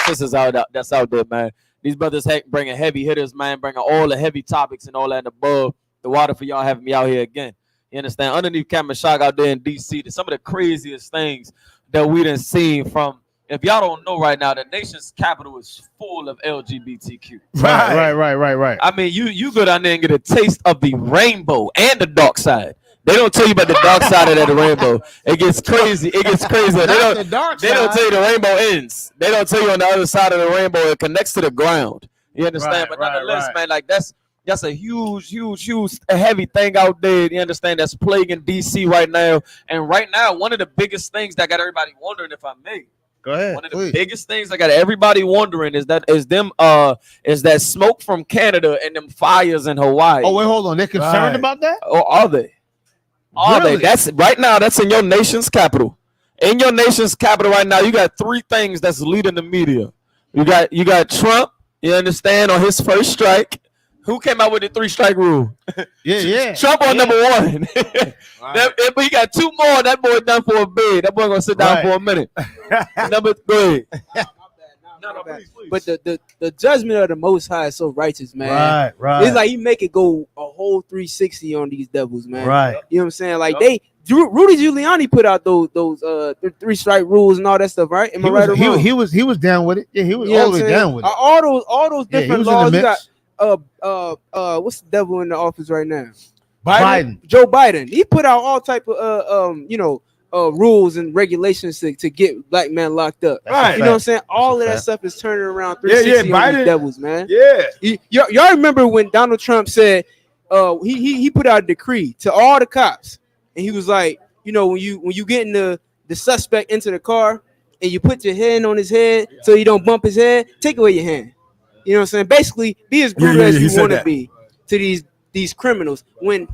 Sisters that's out there, man. These brothers bringing heavy hitters, man. Bringing all the heavy topics and all that and above. The water for y'all having me out here again. You understand? Underneath Camp Mashak out there in D.C., some of the craziest things that we done seen from. If y'all don't know right now, the nation's capital is full of LGBTQ. Right. I mean, you go down there and get a taste of the rainbow and the dark side. They don't tell you about the dark side of that rainbow. It gets crazy. It gets crazier. They don't tell you the rainbow ends. They don't tell you on the other side of the rainbow it connects to the ground. You understand? But nonetheless, man, like that's a huge, heavy thing out there. You understand? That's plaguing DC right now. And right now, one of the biggest things that got everybody wondering, if I may. Go ahead. One of the biggest things that got everybody wondering is that smoke from Canada and them fires in Hawaii. Oh, wait, hold on. They're concerned about that? Or are they? Are they? That's right now. That's in your nation's capital. In your nation's capital right now, you got three things that's leading the media. You got Trump. You understand, on his first strike. Who came out with the 3-strike rule? Yeah. Trump on number one. But he got two more. That boy done for a bid. That boy gonna sit down for a minute. Go ahead. But the judgment of the Most High is so righteous, man. Right. It's like he make it go a whole 360 on these devils, man. Right. You know what I'm saying? Like Rudy Giuliani put out those 3-strike rules and all that stuff, right? Am I right or wrong? He was down with it. Yeah, he was You know all what the I'm way saying? down with it. All those Yeah, he different was in the laws. You mix. got what's the devil in the office right now? Biden. Joe Biden. He put out all type of rules and regulations to get black men locked up. Right. You know what I'm saying? All of that fact. stuff is turning around 360 on Biden. these devils, man. Yeah. Y'all remember when Donald Trump said he put out a decree to all the cops, and he was like, when you get in the suspect into the car and you put your hand on his head so you don't bump his head, take away your hand. You know what I'm saying? Basically, be as brutal as you want to be to these criminals. When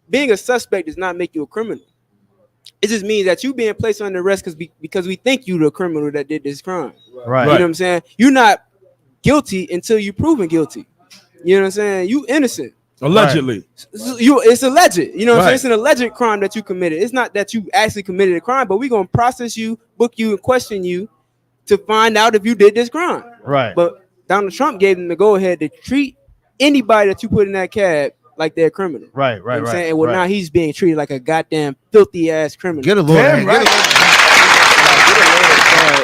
being a suspect does not make you a criminal. It just means that you being placed under arrest because we think you the criminal that did this crime. Right. You know what I'm saying? You're not guilty until you proven guilty. You know what I'm saying? You innocent. Allegedly. It's alleged. You know what I'm saying? Right. It's an alleged crime that you committed. It's not that you actually committed a crime, but we're gonna process you, book you, and question you to find out if you did this crime. Right. But Donald Trump gave them the go ahead to treat anybody that you put in that cab like they're a criminal. Right. You know what I'm saying? And now he's being treated like a goddamn filthy ass criminal. Get a lawyer. Damn right.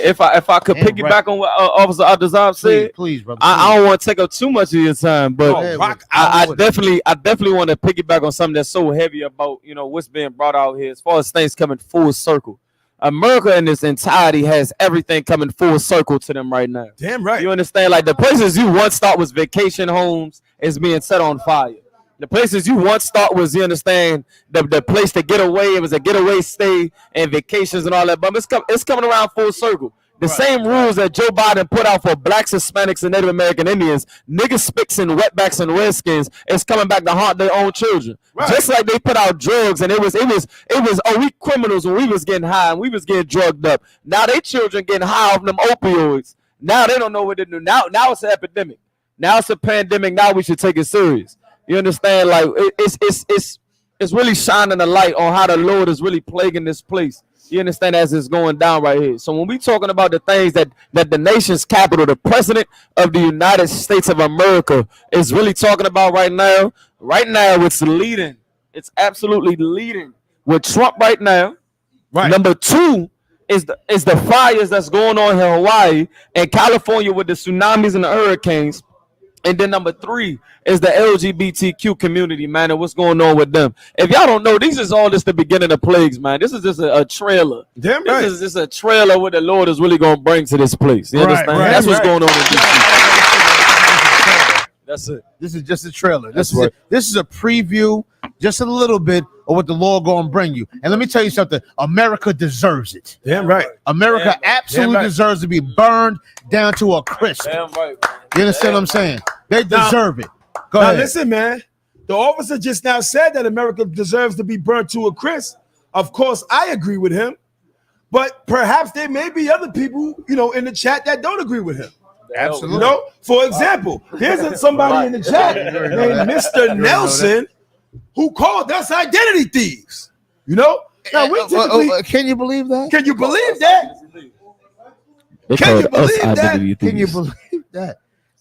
If I could Damn piggyback on what Officer Adazab said, Please, brother. I don't want to take up too much of your time, but I with definitely want to piggyback on something that's so heavy about what's being brought out here as far as things coming full circle. America in its entirety has everything coming full circle to them right now. Damn right. You understand? Like the places you once thought was vacation homes is being set on fire. The places you once thought was, you understand, the place to get away. It was a getaway stay and vacations and all that. But it's coming around full circle. The same rules that Joe Biden put out for blacks, Hispanics, and Native American Indians, niggas, spics, and wetbacks and redskins is coming back to haunt their own children. Right. Just like they put out drugs and it was we criminals when we was getting high and we was getting drugged up. Now they children getting high off them opioids. Now they don't know what to do. Now it's an epidemic. Now it's a pandemic. Now we should take it serious. You understand? Like it's really shining a light on how the Lord is really plaguing this place. You understand, as it's going down right here. So when we talking about the things that the nation's capital, the president of the United States of America is really talking about right now it's leading. It's absolutely leading with Trump right now. Right. Number two is the fires that's going on in Hawaii and California with the tsunamis and the hurricanes. And then number three is the LGBTQ community, man, and what's going on with them. If y'all don't know, this is all just the beginning of plagues, man. This is just a trailer. Damn right. This is just a trailer what the Lord is really going to bring to this place. You understand? right, That's what's right. going on in DC. That's it. This is just a trailer. That's This is a preview, just a little bit of what the Lord gonna bring you. And let me tell you something: America deserves it. Damn right. America absolutely Damn right. deserves to be burned down to a crisp. Damn right. You understand what I'm saying? They deserve it. Go Now ahead. listen, man. The officer just now said that America deserves to be burnt to a crisp. Of course, I agree with him. But perhaps there may be other people, in the chat that don't agree with him. Absolutely. For example, here's somebody in the chat named Mr. Nelson who called us identity thieves. Now we typically, can you believe that? can you believe that? They Can you called us believe that? identity Can you thieves. believe that?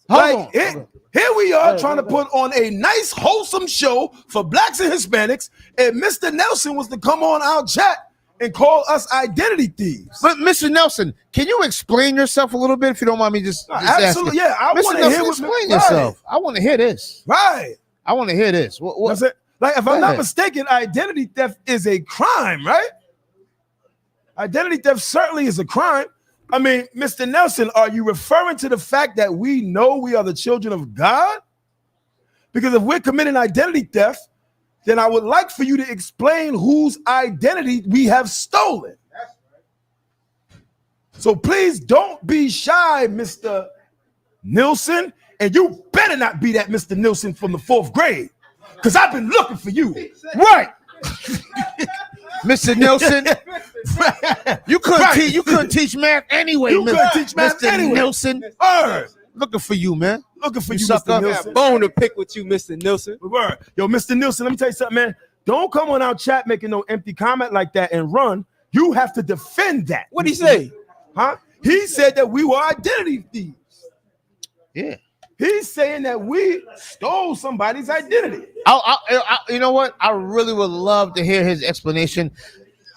Like here we are trying to put on a nice wholesome show for blacks and Hispanics, and Mr. Nelson was to come on our chat and call us identity thieves. But Mr. Nelson, can you explain yourself a little bit if you don't mind me just Absolutely, asking? yeah. I Mr. want to hear Nelson, what explain yourself. I want to hear this. Right. I want to hear this. What? That's it. Like, if Go I'm not ahead. mistaken, identity theft is a crime, right? Identity theft certainly is a crime. I mean, Mr. Nelson, are you referring to the fact that we know we are the children of God? Because if we're committing identity theft, then I would like for you to explain whose identity we have stolen. So please don't be shy, Mr. Nilsson, and you better not be that Mr. Nilsson from the 4th grade, because I've been looking for you. Right. Mr. Nelson, you couldn't teach math anyway. You couldn't teach math Mr. anyway. Nelson, Word. looking for you, man. Looking for You you, suck Mr. up. Nilsson. Bone to pick with you, Mr. Nilsson. Word. Yo, Mr. Nilsson, let me tell you something, man. Don't come on our chat making no empty comment like that and run. You have to defend that. What'd he say? Huh? He said that we were identity thieves. Yeah. He's saying that we stole somebody's identity. You know what? I really would love to hear his explanation.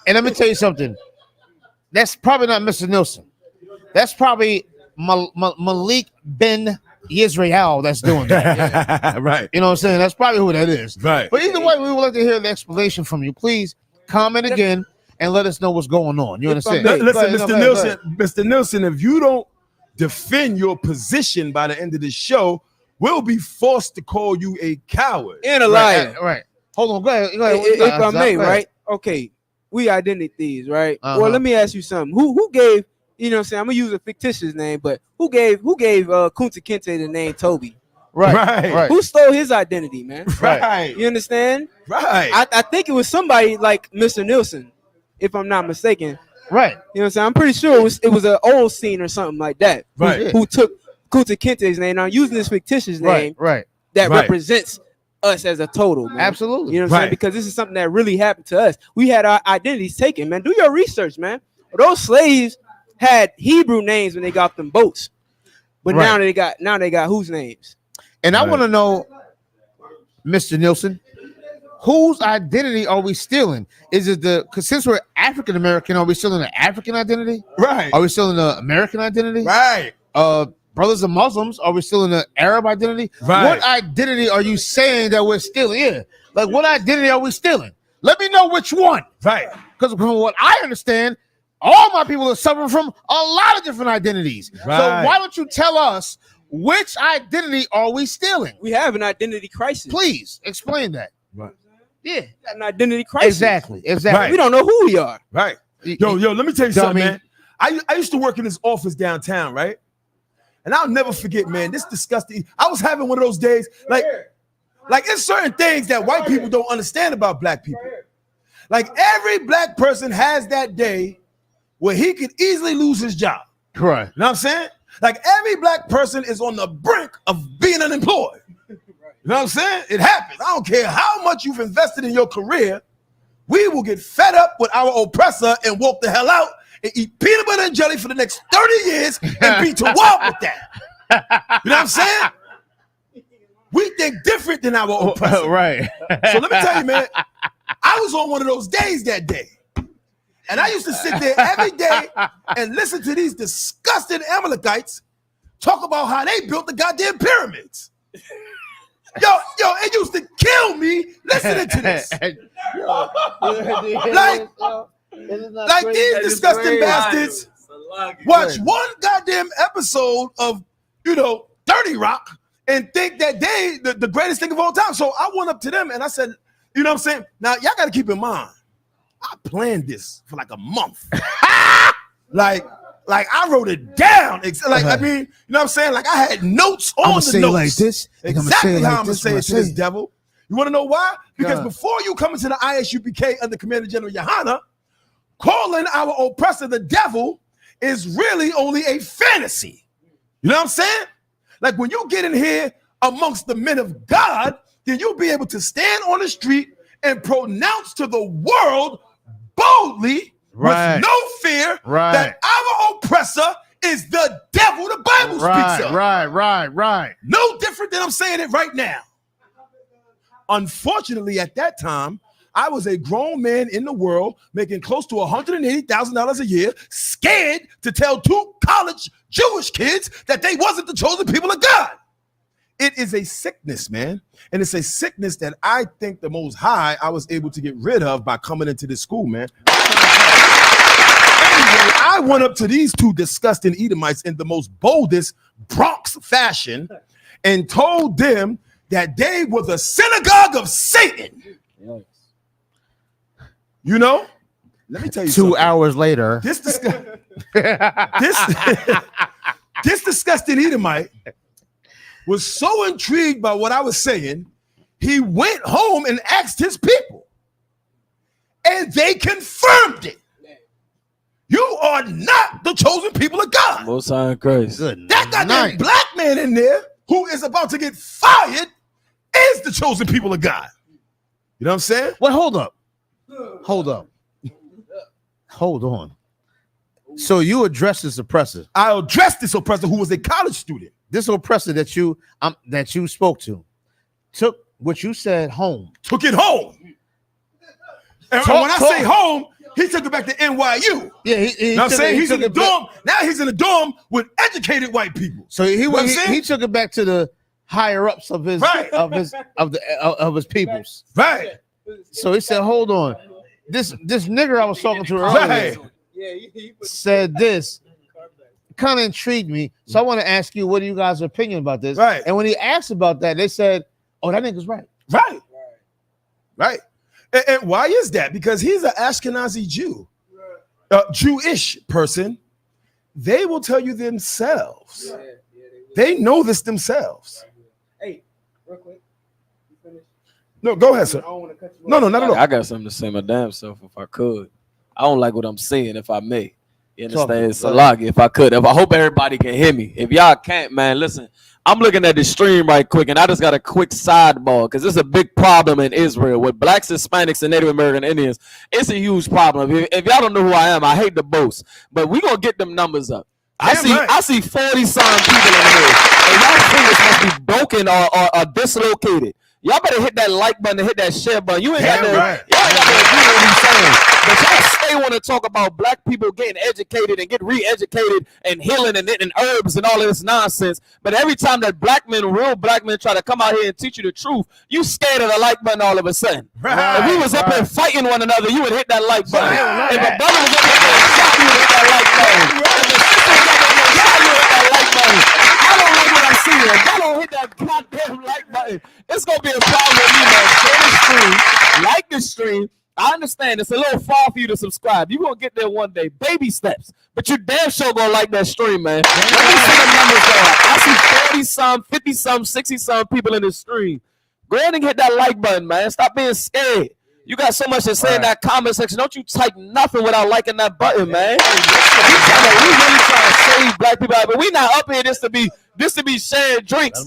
And let me tell you something. That's probably not Mr. Nielsen. That's probably Malik Ben Yisrael that's doing that. Right. You know what I'm saying? That's probably who that is. Right. But either way, we would like to hear the explanation from you. Please comment again and let us know what's going on. You understand? Listen, Mr. Nielsen, if you don't defend your position by the end of the show, we'll be forced to call you a coward and a liar. Right. Hold on. Go ahead. If I may, right? Okay. We identity thieves, right? Well, let me ask you something. Who gave, you know what I'm saying? I'm gonna use a fictitious name, but who gave Kunta Kinte the name Toby? Right. Who stole his identity, man? Right. You understand? Right. I think it was somebody like Mr. Nielsen, if I'm not mistaken. Right. You know what I'm saying? I'm pretty sure it was an old scene or something like that. Right. Who took Kunta Kinte's name? Now I'm using this fictitious name that represents us as a total, man. Absolutely. You know what I'm saying? Because this is something that really happened to us. We had our identities taken, man. Do your research, man. Those slaves had Hebrew names when they got them boats. But now they got whose names? And I want to know, Mr. Nielsen, whose identity are we stealing? Is it because since we're African American, are we stealing an African identity? Right. Are we stealing an American identity? Right. Brothers and Muslims, are we stealing an Arab identity? Right. What identity are you saying that we're stealing? Yeah. Like, what identity are we stealing? Let me know which one. Right. Because from what I understand, all my people are suffering from a lot of different identities. Right. So why don't you tell us which identity are we stealing? We have an identity crisis. Please explain that. Right. Yeah, an identity crisis. Exactly. Right. We don't know who we are. Right. Yo, let me tell you something, man. I used to work in this office downtown, right? And I'll never forget, man, this disgusting. I was having one of those days, like it's certain things that white people don't understand about black people. Like every black person has that day where he could easily lose his job. Right. You know what I'm saying? Like every black person is on the brink of being unemployed. You know what I'm saying? It happens. I don't care how much you've invested in your career. We will get fed up with our oppressor and walk the hell out and eat peanut butter and jelly for the next 30 years and be to wild with that. You know what I'm saying? We think different than our oppressor. Right. So let me tell you, man, I was on one of those days that day. And I used to sit there every day and listen to these disgusting Amalekites talk about how they built the goddamn pyramids. Yo, it used to kill me listening to this. Like these disgusting bastards watch one goddamn episode of, 30 Rock and think that they the greatest thing of all time. So I went up to them and I said, you know what I'm saying? Now, y'all got to keep in mind, I planned this for like a month. like I wrote it down. I mean, you know what I'm saying? Like I had notes on the say notes. It like this. Exactly how I'm gonna say it to this devil. You want to know why? Because before you come into the ISUPK under Commander General Yohana, calling our oppressor the devil is really only a fantasy. You know what I'm saying? Like when you get in here amongst the men of God, then you'll be able to stand on the street and pronounce to the world boldly, with no fear, that our oppressor is the devil the Bible speaks of. Right. No different than I'm saying it right now. Unfortunately, at that time, I was a grown man in the world making close to $180,000 a year, scared to tell two college Jewish kids that they wasn't the chosen people of God. It is a sickness, man. And it's a sickness that I think the Most High I was able to get rid of by coming into this school, man. Anyway, I went up to these two disgusting Edomites in the most boldest Bronx fashion and told them that they were the synagogue of Satan. You know? Let me tell you 2 hours later. This disgusting Edomite was so intrigued by what I was saying, he went home and asked his people. And they confirmed it. You are not the chosen people of God. Most High in Christ. That goddamn black man in there who is about to get fired is the chosen people of God. You know what I'm saying? Well, hold on. So you address this oppressor. I addressed this oppressor who was a college student. This oppressor that you spoke to took what you said home. Took it home. And when I say home, he took it back to NYU. Yeah, he now I'm saying he's in the dorm. Now he's in the dorm with educated white people. So he took it back to the higher ups of his of his peoples. Right. So he said, "Hold on, this nigger I was talking to earlier said this." Kind of intrigued me, so I want to ask you, what are you guys' opinion about this? Right. And when he asked about that, they said, "Oh, that nigga's right." Right. And why is that? Because he's an Ashkenazi Jew, Jewish person. They will tell you themselves. They know this themselves. Hey, real quick. No, go ahead, sir. No, not at all. I got something to say my damn self if I could. I don't like what I'm saying if I may. You understand? Salagi, if I could. I hope everybody can hear me. If y'all can't, man, listen. I'm looking at the stream right quick, and I just got a quick sidebar because it's a big problem in Israel with blacks, Hispanics, and Native American Indians. It's a huge problem. If y'all don't know who I am, I hate to boast, but we gonna get them numbers up. I see 40-some people in here, and y'all fingers must be broken or dislocated. Y'all better hit that like button and hit that share button. You ain't got to. Y'all got to agree with what he's saying. But y'all stay want to talk about black people getting educated and get re-educated and healing and herbs and all of this nonsense. But every time that real black men try to come out here and teach you the truth, you scared of the like button all of a sudden. If we was up here fighting one another, you would hit that like button. If a brother was up here shot, you would hit that like button. If a sister was up here shot, you would hit that like button. I don't like what I'm seeing. If y'all don't hit that goddamn like button, it's gonna be a problem with me, man. Share the stream, like the stream. I understand it's a little far for you to subscribe. You're gonna get there one day, baby steps. But you damn sure gonna like that stream, man. Let me see the numbers there. I see 40-some, 50-some, 60-some people in the stream. Go ahead and hit that like button, man. Stop being scared. You got so much to say in that comment section. Don't you type nothing without liking that button, man. We really trying to save black people out, but we not up here just to be sharing drinks. Just to be sharing drinks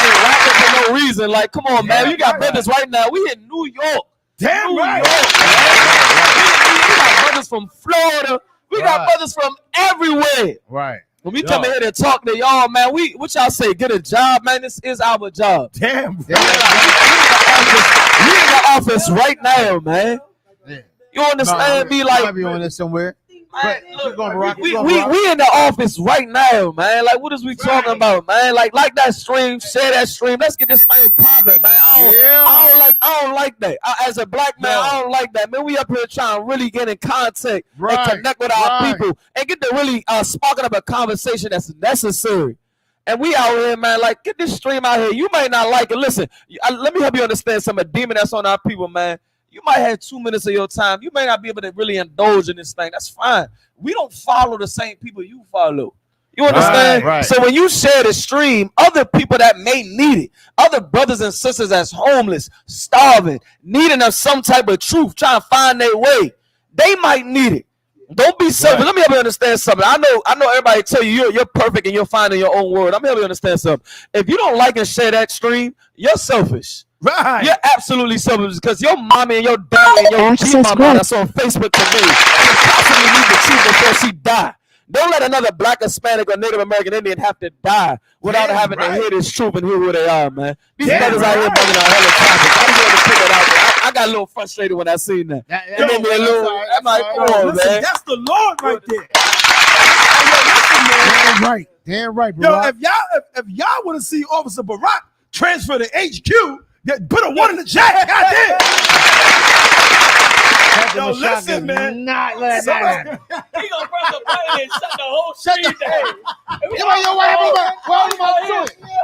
and rapping for no reason. Like, come on, man. You got brothers right now. We in New York. Damn New right. York, man. We got brothers from Florida. We got brothers from everywhere. Right. When we come in here to talk to y'all, man, what y'all say? Get a job, man. This is our job. Damn. We in the office right now, man. You understand me? Like, might be on this somewhere. Man, look, we in the office right now, man. Like, what is we talking about, man? Like that stream, share that stream. Let's get this thing popping, man. I don't like that. As a black man, I don't like that, man. We up here trying to really get in contact and connect with our people and get to really sparking up a conversation that's necessary. And we out here, man. Like, get this stream out here. You might not like it. Listen, let me help you understand some of the demon that's on our people, man. You might have 2 minutes of your time. You may not be able to really indulge in this thing. That's fine. We don't follow the same people you follow. You understand? Right. So when you share the stream, other people that may need it, other brothers and sisters that's homeless, starving, needing of some type of truth, trying to find their way, they might need it. Don't be selfish. Let me help you understand something. I know everybody tell you you're perfect and you're fine in your own world. Let me help you understand something. If you don't like and share that stream, you're selfish. Right. You're absolutely selfish because your mommy and your daddy and your kid mama that's on Facebook today can possibly need the truth before she die. Don't let another black, Hispanic, or Native American Indian have to die without having to hear this truth and hear who they are, man. These brothers out here bringing out hella topics. I just wanted to put that out there. I got a little frustrated when I seen that. It made me a little. I'm like, come on, man. That's the Lord right there. Damn right, bro. Yo, if y'all want to see Officer Barack transfer to HQ, put a 1 in the chat. Goddamn. Yo, listen, man. Not let that happen. He gonna press the button and shut the whole street down.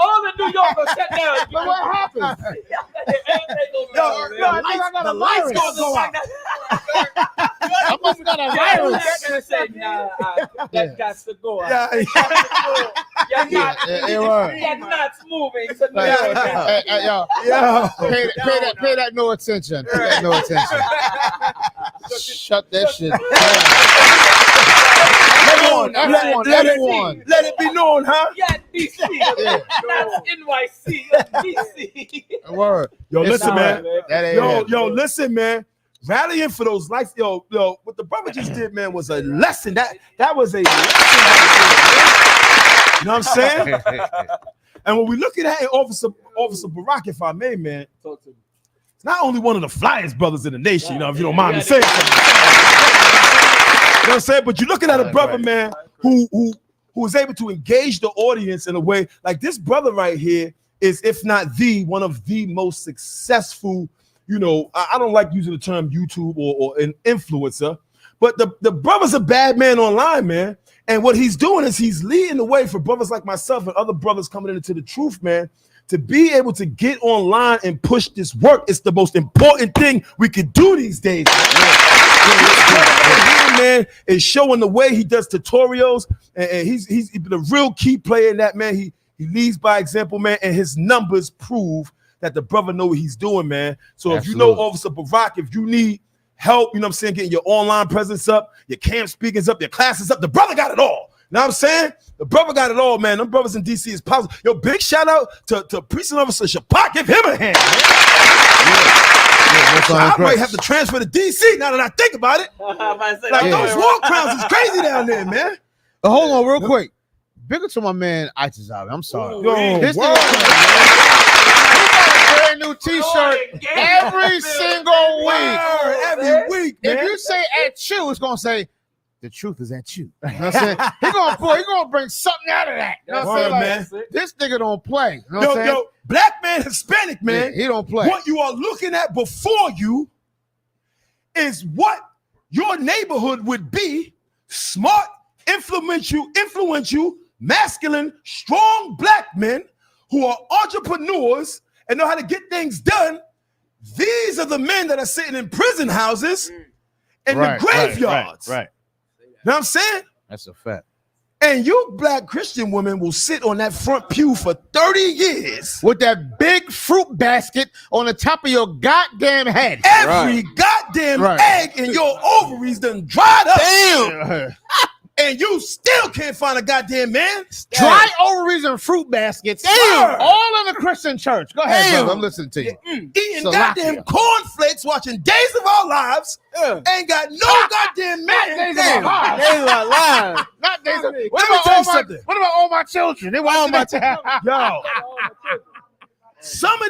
All the New Yorkers shut down. But what happened? The lights gonna go out. I must have got a virus. That got to go out. You're not moving. Pay that no attention. Pay that no attention. Shut that shit down. Let it be known, huh? Yeah, DC. That's NYC. DC. Word. Yo, listen, man. Yo, listen, man. rallying for those likes. Yo, what the brother just did, man, was a lesson. That was a lesson right there, man. You know what I'm saying? And when we look at Officer Barack, if I may, man, it's not only one of the flyest brothers in the nation, you know, if you don't mind me saying something. You know what I'm saying? But you're looking at a brother, man, who is able to engage the audience in a way like this brother right here is, if not one of the most successful, you know, I don't like using the term YouTube or an influencer, but the brother's a bad man online, man. And what he's doing is he's leading the way for brothers like myself and other brothers coming into the truth, man, to be able to get online and push this work. It's the most important thing we could do these days. Man, is showing the way. He does tutorials, and he's been a real key player in that, man. He leads by example, man, and his numbers prove that the brother know what he's doing, man. So if you know Officer Barack, if you need help, you know what I'm saying, getting your online presence up, your camp speakings up, your classes up, the brother got it all. You know what I'm saying? The brother got it all, man. Them brothers in DC is positive. Yo, big shout out to Precinct Officer Shapak. Give him a hand, man. So I might have to transfer to DC now that I think about it. Those war crowns is crazy down there, man. Hold on real quick. Bigger to my man Itizabi. I'm sorry. This brand new t-shirt every single week. Every week, man. If you say at you, it's gonna say the truth is at you. You know what I'm saying? He gonna bring something out of that. You know what I'm saying? Like, this nigga don't play. You know what I'm saying? Black man, Hispanic man, he don't play. What you are looking at before you is what your neighborhood would be: smart, influential, masculine, strong black men who are entrepreneurs and know how to get things done. These are the men that are sitting in prison houses and the graveyards. Right. You know what I'm saying? That's a fact. And you black Christian women will sit on that front pew for 30 years with that big fruit basket on the top of your goddamn head. Every goddamn egg in your ovaries done dried up. Damn. And you still can't find a goddamn man. Dry ovaries and fruit baskets. Damn. All in the Christian church. Go ahead, brother. I'm listening to you. Eating goddamn cornflakes, watching Days of Our Lives. Ain't got no goddamn man. Days of Our Lives. Not Days of What about all my children? They want all my children. Yo. Some of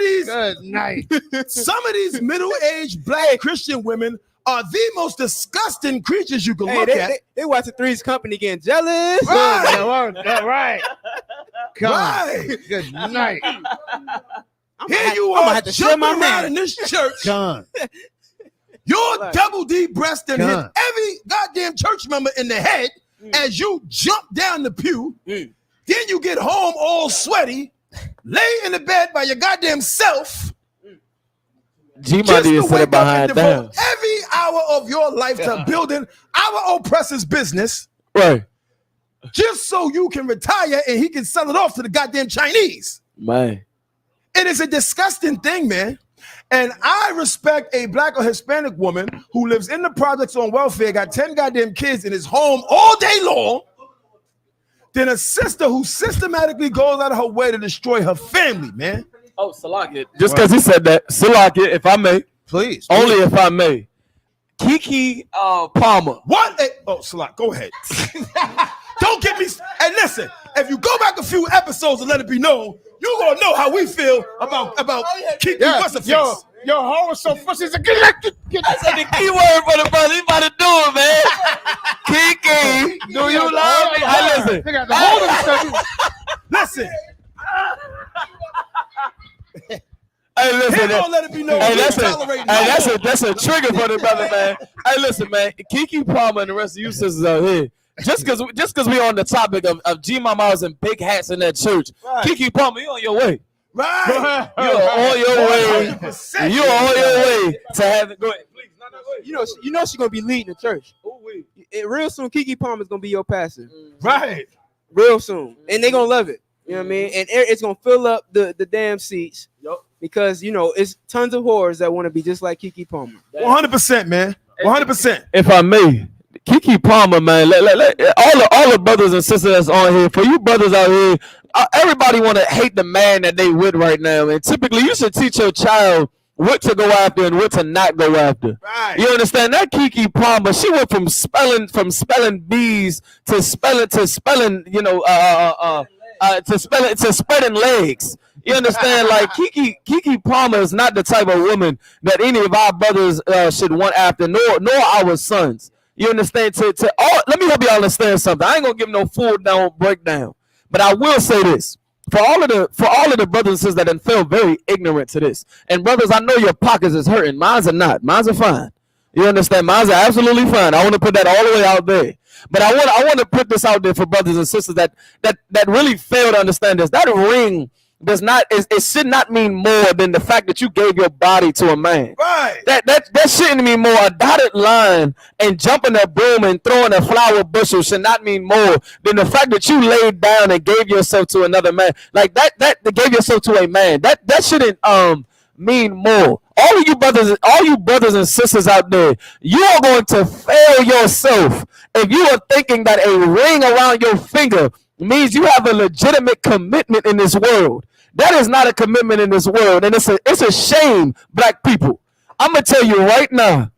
these middle-aged black Christian women are the most disgusting creatures you can look at. They watching Three's Company getting jealous. Right. Good night. Here you are jumping around in this church. You're double D breast and hit every goddamn church member in the head as you jump down the pew. Then you get home all sweaty, lay in the bed by your goddamn self. G-Money is sitting behind them. Every hour of your life to building our oppressor's business. Right. Just so you can retire and he can sell it off to the goddamn Chinese. Man. It is a disgusting thing, man. And I respect a black or Hispanic woman who lives in the projects on welfare, got 10 goddamn kids and is home all day long, than a sister who systematically goes out of her way to destroy her family, man. Oh, Salakia. Just because he said that, Salakia, if I may. Please. Only if I may. Kiki Palmer. What? Salak, go ahead. Don't get me. And listen, if you go back a few episodes and let it be known, you're going to know how we feel about Kiki. What's the face? Your heart was so fussy. I said the key word for the brother. He about to do it, man. Kiki, do you love me? Listen. Hey, listen, let it be known. That's a trigger for the brother, man. Hey, listen, man. Kiki Palmer and the rest of you sisters out here. Just because we on the topic of G Mamas and big hats in that church, Kiki Palmer, you on your way. Right. You're on your way. You're on your way to have it. Go ahead, please. No, go ahead. You know she's gonna be leading the church. Real soon, Kiki Palmer's gonna be your pastor. Right. Real soon, and they're gonna love it. You know what I mean? And it's gonna fill up the damn seats. Yep. Because it's tons of whores that want to be just like Kiki Palmer. 100%, man. 100%. If I may, Kiki Palmer, man. All the brothers and sisters that's on here. For you brothers out here, everybody want to hate the man that they with right now. And typically, you should teach your child what to go after and what to not go after. Right. You understand? That Keke Palmer, she went from spelling bees to spelling to spreading legs. You understand? Like Keke Palmer is not the type of woman that any of our brothers should want after, nor our sons. You understand? Let me help you all understand something. I ain't gonna give no full down breakdown, but I will say this. For all of the brothers and sisters that done feel very ignorant to this. And brothers, I know your pockets is hurting. Mine's are not. Mine's are fine. You understand? Mine's are absolutely fine. I want to put that all the way out there. But I want to put this out there for brothers and sisters that really fail to understand this. That ring does not it should not mean more than the fact that you gave your body to a man. Right. That shouldn't mean more. A dotted line and jumping a broom and throwing a flower bushel should not mean more than the fact that you laid down and gave yourself to another man. Like that gave yourself to a man. That shouldn't mean more. All you brothers and sisters out there, you are going to fail yourself if you are thinking that a ring around your finger means you have a legitimate commitment in this world. That is not a commitment in this world, and it's a shame, black people. I'm gonna tell you right now,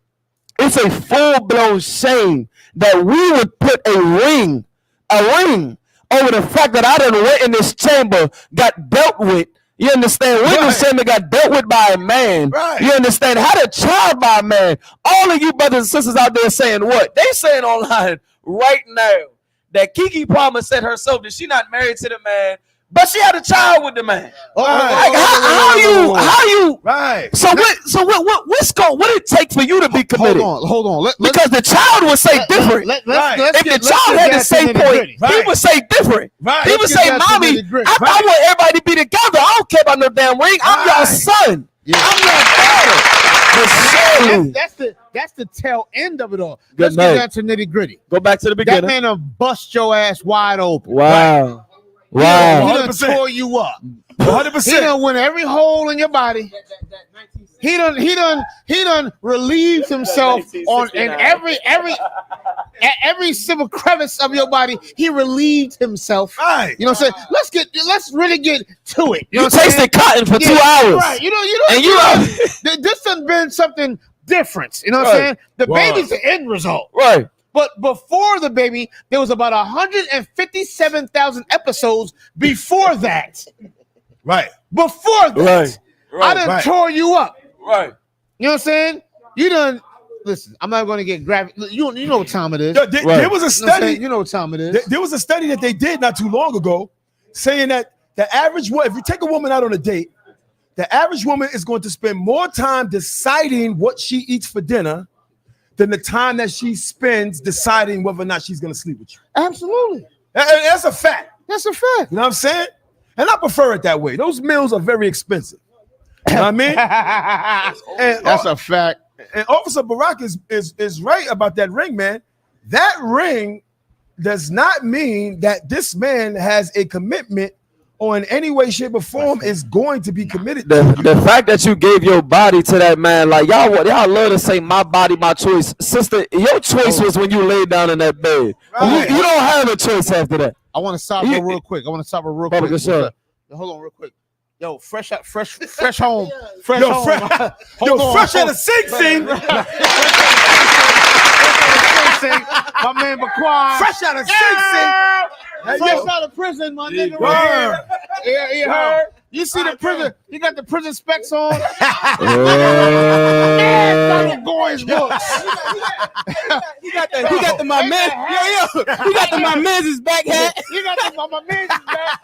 it's a full-blown shame that we would put a ring over the fact that I done went in this chamber, got dealt with. You understand? Went in this chamber, got dealt with by a man. Right. You understand? Had a child by a man. All of you brothers and sisters out there saying what? They saying online right now that Keke Palmer said herself that she not married to the man, but she had a child with the man. Like how you? Right. So what it take for you to be committed? Hold on. Because the child would say different. If the child had the same point, he would say different. Right. He would say, "Mommy, I want everybody to be together. I don't care about no damn ring. I'm your son. I'm your daughter." That's the tail end of it all. Good Let's night. get down to nitty gritty. Go back to the beginning. That man will bust your ass wide open. Wow. He Wow. done tore you up. 100%. He done went every hole in your body. He done relieved himself on in every civil crevice of your body. He relieved himself. Right. You know what I'm saying? Let's really get to it. You tasted cotton for 2 hours. Right. This has been something different. You know what I'm saying? The baby's the end result. Right. But before the baby, there was about 157,000 episodes before that. Right. Before that. Right. I done tore you up. Right. You know what I'm saying? You done. Listen, I'm not going to get graphic. You know what time it is. There was a study. You know what time it is. There was a study that they did not too long ago saying that the average woman, if you take a woman out on a date, the average woman is going to spend more time deciding what she eats for dinner than the time that she spends deciding whether or not she's going to sleep with you. Absolutely. That's a fact. That's a fact. You know what I'm saying? And I prefer it that way. Those meals are very expensive. You know what I mean? And that's a fact. And Officer Barack is right about that ring, man. That ring does not mean that this man has a commitment or in any way, shape, or form is going to be committed. The fact that you gave your body to that man, like y'all love to say my body, my choice. Sister, your choice was when you laid down in that bed. Right. You don't have a choice after that. I want to stop real quick. Hold on real quick. Yo, fresh home. Fresh home. Fresh out of Sing Sing. My man Baquan. Fresh out of Sing Sing. Fresh out of prison, my nigga. Yeah. You see the prison? You got the prison specs on. Goins books. He got the my man. He got the my man's back hat. You got the my man's back.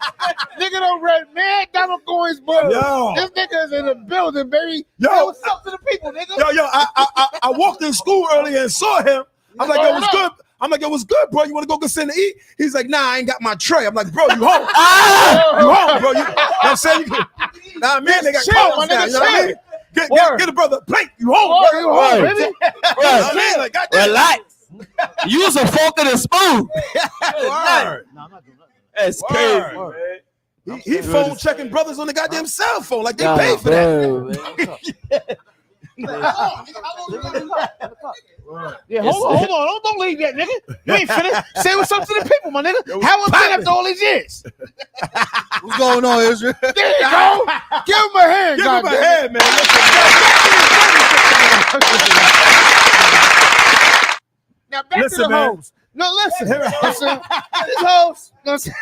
Nigga don't read man. Donald Goins books. Yo. This nigga is in the building, baby. Yo, what's up to the people, nigga? Yo, I walked in school earlier and saw him. I'm like, yo, what's good? I'm like, yo, what's good, bro? You want to go get something to eat? He's like, nah, I ain't got my tray. I'm like, bro, you home? You home, bro? You know what I'm saying? Nah, man, they got calls now. You know what I mean? Get a brother a plate. You home, bro? You home, baby? You know what I mean? Like, goddamn. Relax. Use a fork and a spoon. Word. That's crazy, man. He phone checking brothers on the goddamn cell phone like they pay for that. Yeah, hold on. Don't leave yet, nigga. You ain't finished. Say what's up to the people, my nigga. How was it after all these years? What's going on, Israel? There you go. Give him a hand, Give him a goddamn. hand, man. Now back Listen, to the man. hoes. No, listen. Listen. These hoes. Listen.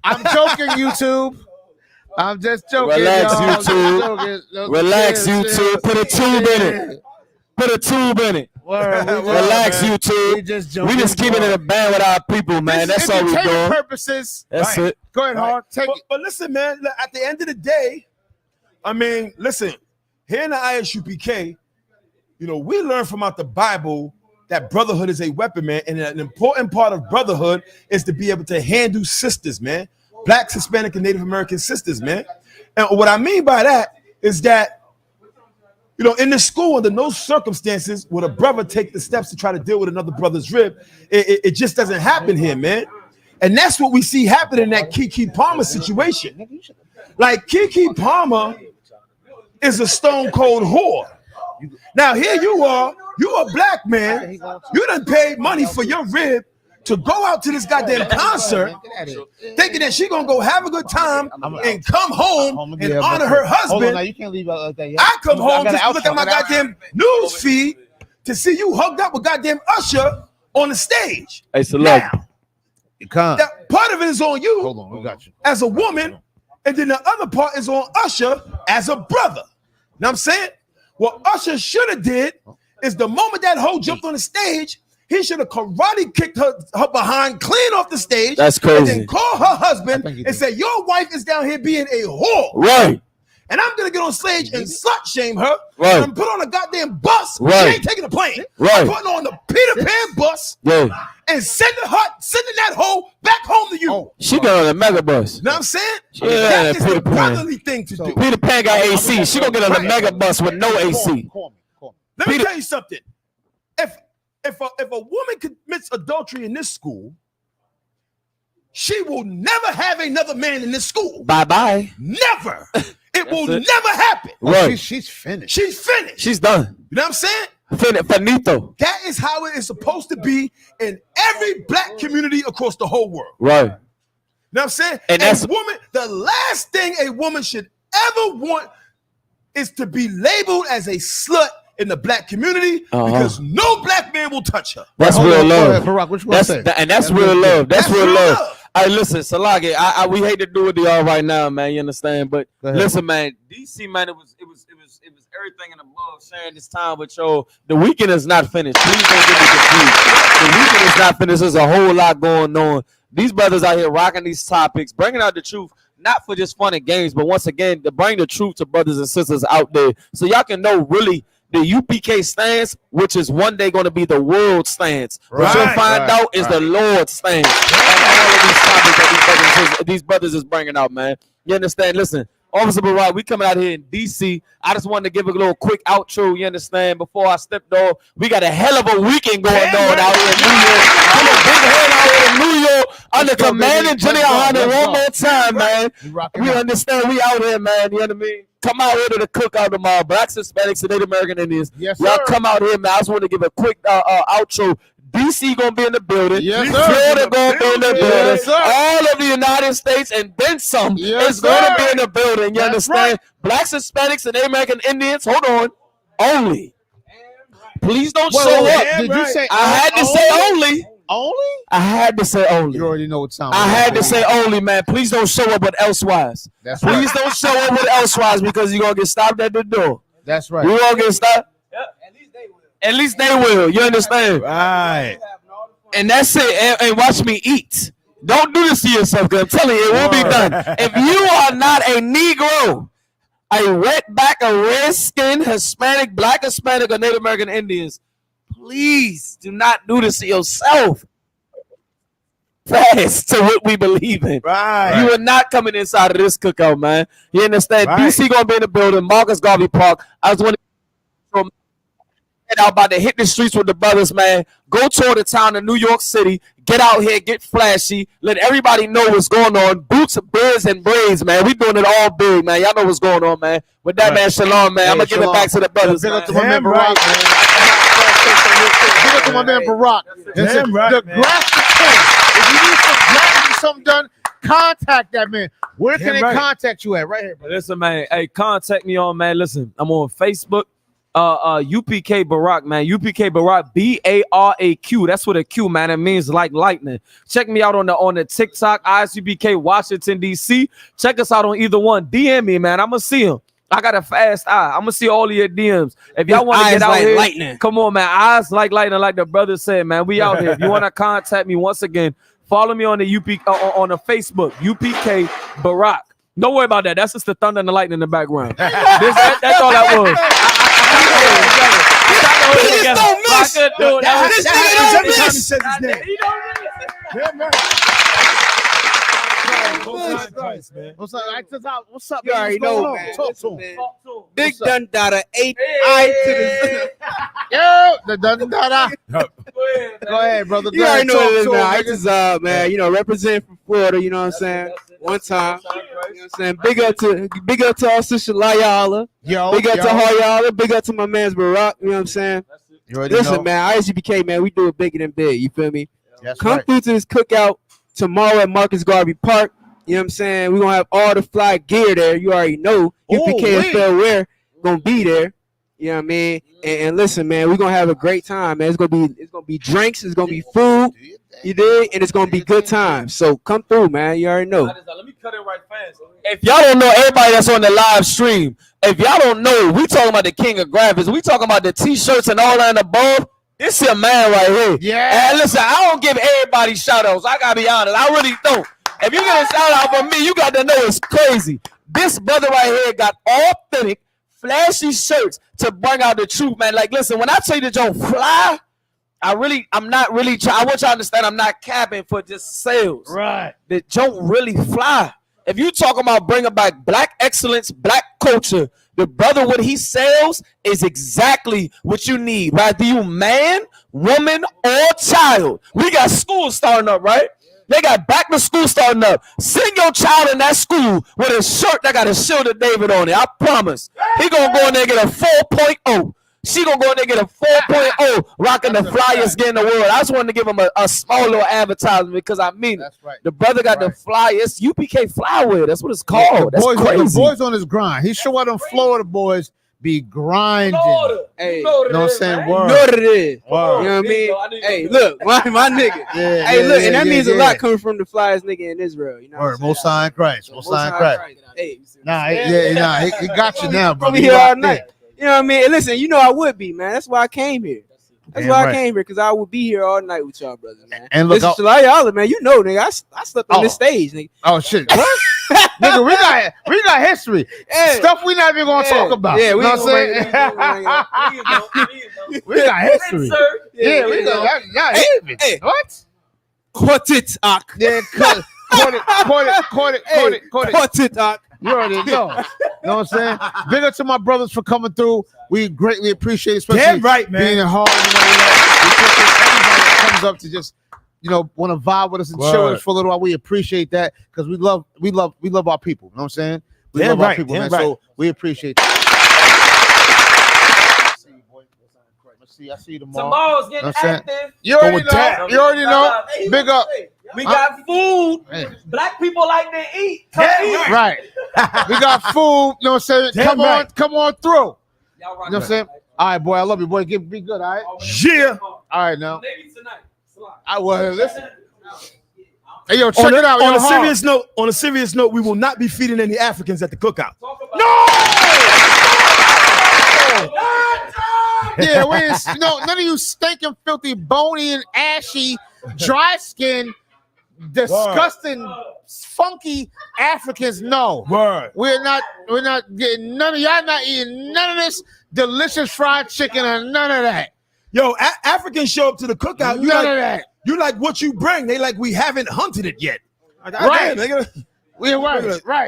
I'm joking, YouTube. I'm just joking. Relax, y'all. I'm just YouTube. joking. Relax, Yeah, YouTube. yeah. Put a tube in it. Put a tube in it. Relax, man. YouTube. We just joking. We just keeping it a band with our people, man. This is That's all we entertainment doing. purposes. That's Right. it. Go ahead, Hard. Take it. But listen, man, at the end of the day, I mean, listen, here in the ISUPK, you know, we learn from out the Bible that brotherhood is a weapon, man. And an important part of brotherhood is to be able to handle sisters, man. Black, Hispanic, and Native American sisters, man. And what I mean by that is that, you know, in the school, under no circumstances would a brother take the steps to try to deal with another brother's rib. It just doesn't happen here, man. And that's what we see happen in that Keke Palmer situation. Like, Keke Palmer is a stone cold whore. Now, here you are a black man. You done paid money for your rib to go out to this goddamn concert thinking that she gonna go have a good time and come home and honor her Hold on, now husband. you can't leave out like that. Yet. I come home gotta just to look at my goddamn news feed to see you hugged up with goddamn Usher on the stage. Hey, Salute. You can't. That part of it is on you Hold on, we got you. as a woman, and then the other part is on Usher as a brother. Know what I'm saying? What Usher should have did is the moment that hoe jumped on the stage, he should have karate kicked her behind clean off the stage. That's And crazy. then call her husband think he and did. say, your wife is down here being a whore. Right. And I'm going to get on stage and slut shame her. Right. And I'm put on a goddamn bus. Right. She ain't taking a plane. Right. I'm putting on the Peter Pan bus Yeah. and sending that hoe back home to you. She got on a mega bus. You know what I'm saying? Yeah, that is Peter the Pan. brotherly thing to do. Peter Pan got AC. She gonna get on a mega bus with no AC. Call me. Let me Peter- tell you something. If a woman commits adultery in this school, she will never have another man in this school. Bye-bye. Never. It will it. never happen. Right. She's finished. She's finished. She's done. You know what I'm saying? Finito. That is how it is supposed to be in every black community across the whole world. Right. You know what I'm saying? And that's- the last thing a woman should ever want is to be labeled as a slut in the black community because no black man will touch her. That's Hold real on, go love. ahead, Barack, what you gonna say? That's real love. That's real love. love. Hey, listen, Salagi, we hate to do it to y'all right now, man. You understand? But Go ahead. listen, man, DC, man, it was everything and above sharing this time with y'all. The weekend is not finished. Please don't get me confused. The weekend is not finished. There's a whole lot going on. These brothers out here rocking these topics, bringing out the truth, not for just fun and games, but once again, to bring the truth to brothers and sisters out there so y'all can know really the UPK stance, which is one day going to be the world stance. What you'll find out is the Lord's stance. And all of these topics that these brothers is bringing out, man. You understand? Listen, Officer Barack, we coming out here in DC. I just wanted to give a little quick outro, you understand, before I stepped off. We got a hell of a weekend going on out here in New York. I'm a big head out here in New York under command and General Hunter one more time, man. We understand we out here, man. You know what I mean? Come out here to the cookout tomorrow. Blacks, Hispanics, and Native American Indians. Yes, y'all sir. come out here, man. I just want to give a quick outro. DC gonna be in the building. Yes, sir. Florida gonna be in the building. Yes, sir. All of the United States and then some Yes, is gonna sir. be in the building. You That's understand? right. Blacks, Hispanics, and Native American Indians. Hold on. Only. Please don't Wait, show wait, up. wait. Did you say I had to say only. Only? I had to say only. You already know what time. I had to say only, man. Please don't show up with elsewise. That's right. Please don't show up with elsewise because you're going to get stopped at the door. That's right. We're going to get stopped. At least they will. You understand? Right. And that's it. And watch me eat. Don't do this to yourself because I'm telling you, it will be done. If you are not a Negro, a wetback, a red-skinned, Hispanic, Black, Hispanic, or Native American Indians, please do not do this to yourself. Fast to what we believe in. Right. You are not coming inside of this cookout, man. You understand? Right. DC gonna be in the building. Marcus Garvey Park. I just want to And I'm about to hit the streets with the brothers, man. Go tour the town of New York City. Get out here, get flashy. Let everybody know what's going on. Boots, beards, and braids, man. We doing it all big, man. Y'all know what's going on, man. With that, man, shalom, man. I'm going to give it back to the brothers, Big man. up to my man Barack, man. Big up to my man Barack. Damn right, the man. graphic king. If you need some graphics, something done, contact that man. Where can they contact you at? Right here, bro. Listen, man. Hey, contact me on, man. Listen, I'm on Facebook. UPK Barack, man. UPK Barack, BARAQ. That's what a Q, man. It means like lightning. Check me out on the TikTok, ISUPK Washington, DC. Check us out on either one. DM me, man. I'm gonna see him. I got a fast eye. I'm gonna see all of your DMs. If y'all want to get out like here, lightning. come on, man. Eyes like lightning, like the brother said, man. We out here. If you want to contact me once again, follow me on the on the Facebook, UPK Barack. Don't worry about that. That's just the thunder and the lightning in the background. That's all that was. What's up? You already know, man. Talk to him. Big Dun Dada 8I to the Yo, the Dun Dada. Go ahead, brother. You already know what it is, man. I just man, you know, represent from Florida, you know what I'm saying? One time. You know what I'm saying? Big up to our sister Layala. Yo, big up to Hoyala. Big up to my man's Barack, you know what I'm saying? Listen, man, ISGBK, man, we do it bigger than big, you feel me? Come through to this cookout tomorrow at Marcus Garvey Park. You know what I'm saying? We're gonna have all the fly gear there. You already know UPK and Fairwear gonna be there. You know what I mean? And listen, man, we're gonna have a great time, man. It's gonna be drinks, it's gonna be food, you dig? And it's gonna be good times. So come through, man. You already know. Let me cut it right fast. If y'all don't know, everybody that's on the live stream, if y'all don't know, we talking about the king of graphics. We talking about the t-shirts and all that and above. This your man right here. Yeah. And listen, I don't give everybody shout outs. I gotta be honest. I really don't. If you get a shout out from me, you got to know it's crazy. This brother right here got authentic, flashy shirts to bring out the truth, man. Like, listen, when I tell you that don't fly, I'm not really trying. I want you to understand I'm not capping for just sales. Right. That don't really fly. If you talking about bringing back black excellence, black culture, the brother, what he sells is exactly what you need. Whether you man, woman, or child. We got schools starting up, right? They got back to school starting up. Send your child in that school with a shirt that got a Shield of David on it. I promise. He gonna go in there and get a 4.0. She gonna go in there and get a 4.0, rocking the flyest game in the world. I just wanted to give him a small little advertisement because I mean it. Right. The brother got the flyest UPK flyware. That's what it's called. That's crazy. The boys on his grind. He sure why them Florida boys be grinding. Hey, you know what I'm saying? Word. You know what it is. Word. You know what I mean? Hey, look, my nigga. Hey, look, and that means a lot coming from the flyest nigga in Israel. You know Word. Most High in Christ. Most High in Christ. Hey, He got you now, bro. I'll be here all night. You know what I mean? And listen, you know I would be, man. That's why I came here. I came here, because I would be here all night with y'all brothers, man. And look, Shalai, man, you know, nigga, I slept on this stage, nigga. Oh shit, what? Nigga, we got history. Stuff we not even gonna talk about. Yeah, we know what I'm saying? We got history. Yeah, we got Hey, what? Cut it, Ak. Yeah, cut it. Ak. You already know. You know what I'm saying? Big up to my brothers for coming through. We greatly appreciate it, especially Damn right, man. being hard. We appreciate everybody that comes up to just, want to vibe with us and chill with us for a little while. We appreciate that because we love our people. You know what I'm saying? We love our people, man. So we appreciate that. I see you tomorrow. Tomorrow's getting active. You already know. Big up. We got food. Black people like to eat. Right. We got food. You know what I'm saying? Come on through. You know what I'm saying? All right, boy. I love you, boy. Be good, all right? Yeah. All right, now. Maybe tonight. I will listen. Hey, yo, check it out. On a serious note, we will not be feeding any Africans at the cookout. Yeah, none of you stinking, filthy, bony, and ashy, dry skin, disgusting, funky Africans. No, Word. We're not getting none of y'all. Not eating none of this delicious fried chicken or none of that. Yo, Africans show up to the cookout. None of that. You like what you bring. They like we haven't hunted it yet. Right.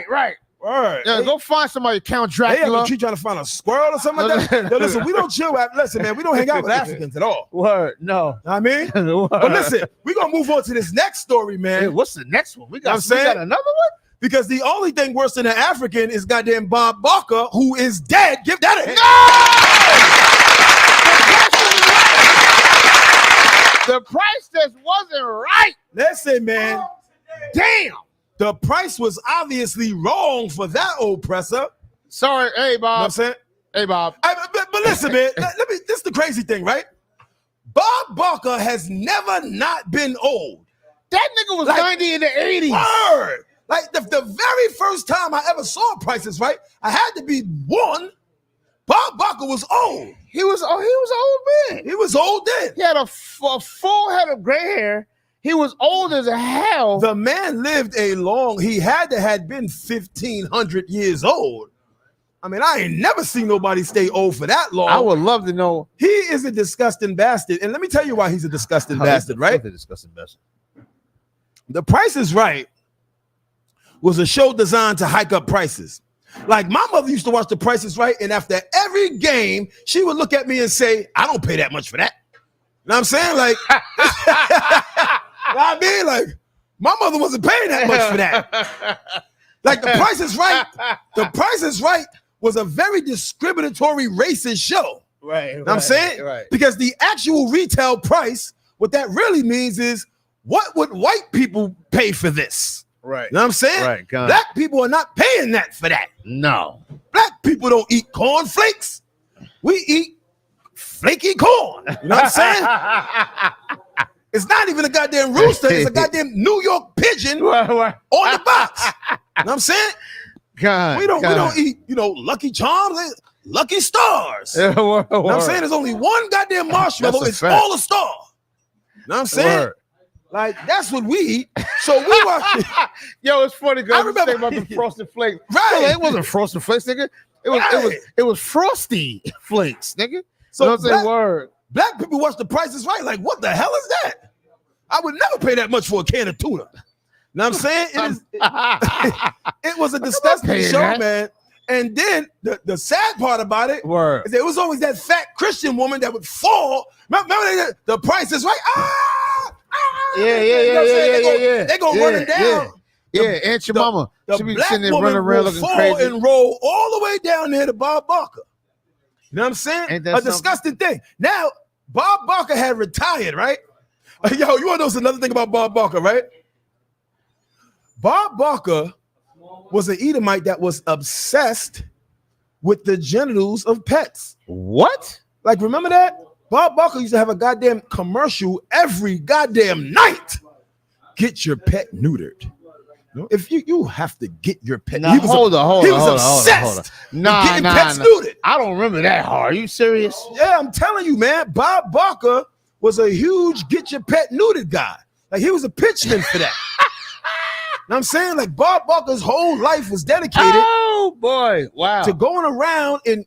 Right. Word. Yeah, go find somebody, Count Hey, Dracula. she trying to find a squirrel or something like that. Yo, listen, we don't chill at. Listen, man, we don't hang out with Africans at all. Word, no. I mean, Word. but listen, we're gonna move on to this next story, man. Hey, what's the next one? We You know got, what I'm we got saying? another one? Because the only thing worse than an African is goddamn Bob Barker, who is dead. Give that a hit. The price just wasn't right. Listen, man. Damn. The price was obviously wrong for that oppressor. Sorry, hey, You know what I'm Bob. saying? Hey, Bob. But listen, man. Let me. This is the crazy thing, right? Bob Barker has never not been old. That nigga was Like, 90 in the 80s. Word. Like the very first time I ever saw prices, right? I had to be one. Bob Barker was old. He was old man. He was old then. He had a full head of gray hair. He was old as hell. The man lived a long. He had been 1,500 years old. I mean, I ain't never seen nobody stay old for that long. I would love to know. He is a disgusting bastard, and let me tell you why he's a disgusting bastard. Right? A disgusting bastard. The Price is Right was a show designed to hike up prices. Like my mother used to watch The Price is Right, and after every game, she would look at me and say, "I don't pay that much for that." You know what I'm saying? Like, I mean, like, my mother wasn't paying that much for that. Like, The Price is Right. The Price is Right was a very discriminatory, racist show. Right. You know what I'm saying? Right. Because the actual retail price, what that really means is, what would white people pay for this? Right. You know what I'm saying? Right. Black people are not paying that for that. No. Black people don't eat cornflakes. We eat flaky corn. You know what I'm saying? It's not even a goddamn rooster. It's a goddamn New York pigeon on the box. You know what I'm saying? God, We don't eat, Lucky Charms, Lucky Stars. You know You know what I'm saying? There's only one goddamn marshmallow. That's a It's fact. all a star. You know what I'm saying? Word. Like, that's what we eat. So we watch. Yo, it's funny I because I remember- remember about the frosted flakes. Right. No, it wasn't frosted flakes, nigga. It was frosty flakes, nigga. So You know what I'm saying? black- Word. Black people watch The Price is Right. Like, what the hell is that? I would never pay that much for a can of tuna. You know what I'm saying? It was a disgusting paying show, that. man. And then the sad part about it Word. is there was always that fat Christian woman that would fall. Remember The Price is Right? Yeah. They go running down. Yeah, Aunt your mama. The She be black sitting there woman running around will looking fall crazy. and roll all the way down there to Bob Barker. You know what I'm saying? Ain't that A something? disgusting thing. Now, Bob Barker had retired, right? Yo, you want to know another thing about Bob Barker, right? Bob Barker was an Edomite that was obsessed with the genitals of pets. What? Like, remember that? Bob Barker used to have a goddamn commercial every goddamn night. Get your pet neutered. If you have to get your pet, Now, hold on. He was obsessed with getting pets neutered. I don't remember that hard. Are you serious? Yeah, I'm telling you, man. Bob Barker was a huge get your pet neutered guy. Like, he was a pitchman for that. Know what I'm saying? Like, Bob Barker's whole life was dedicated Oh boy! Wow. to going around and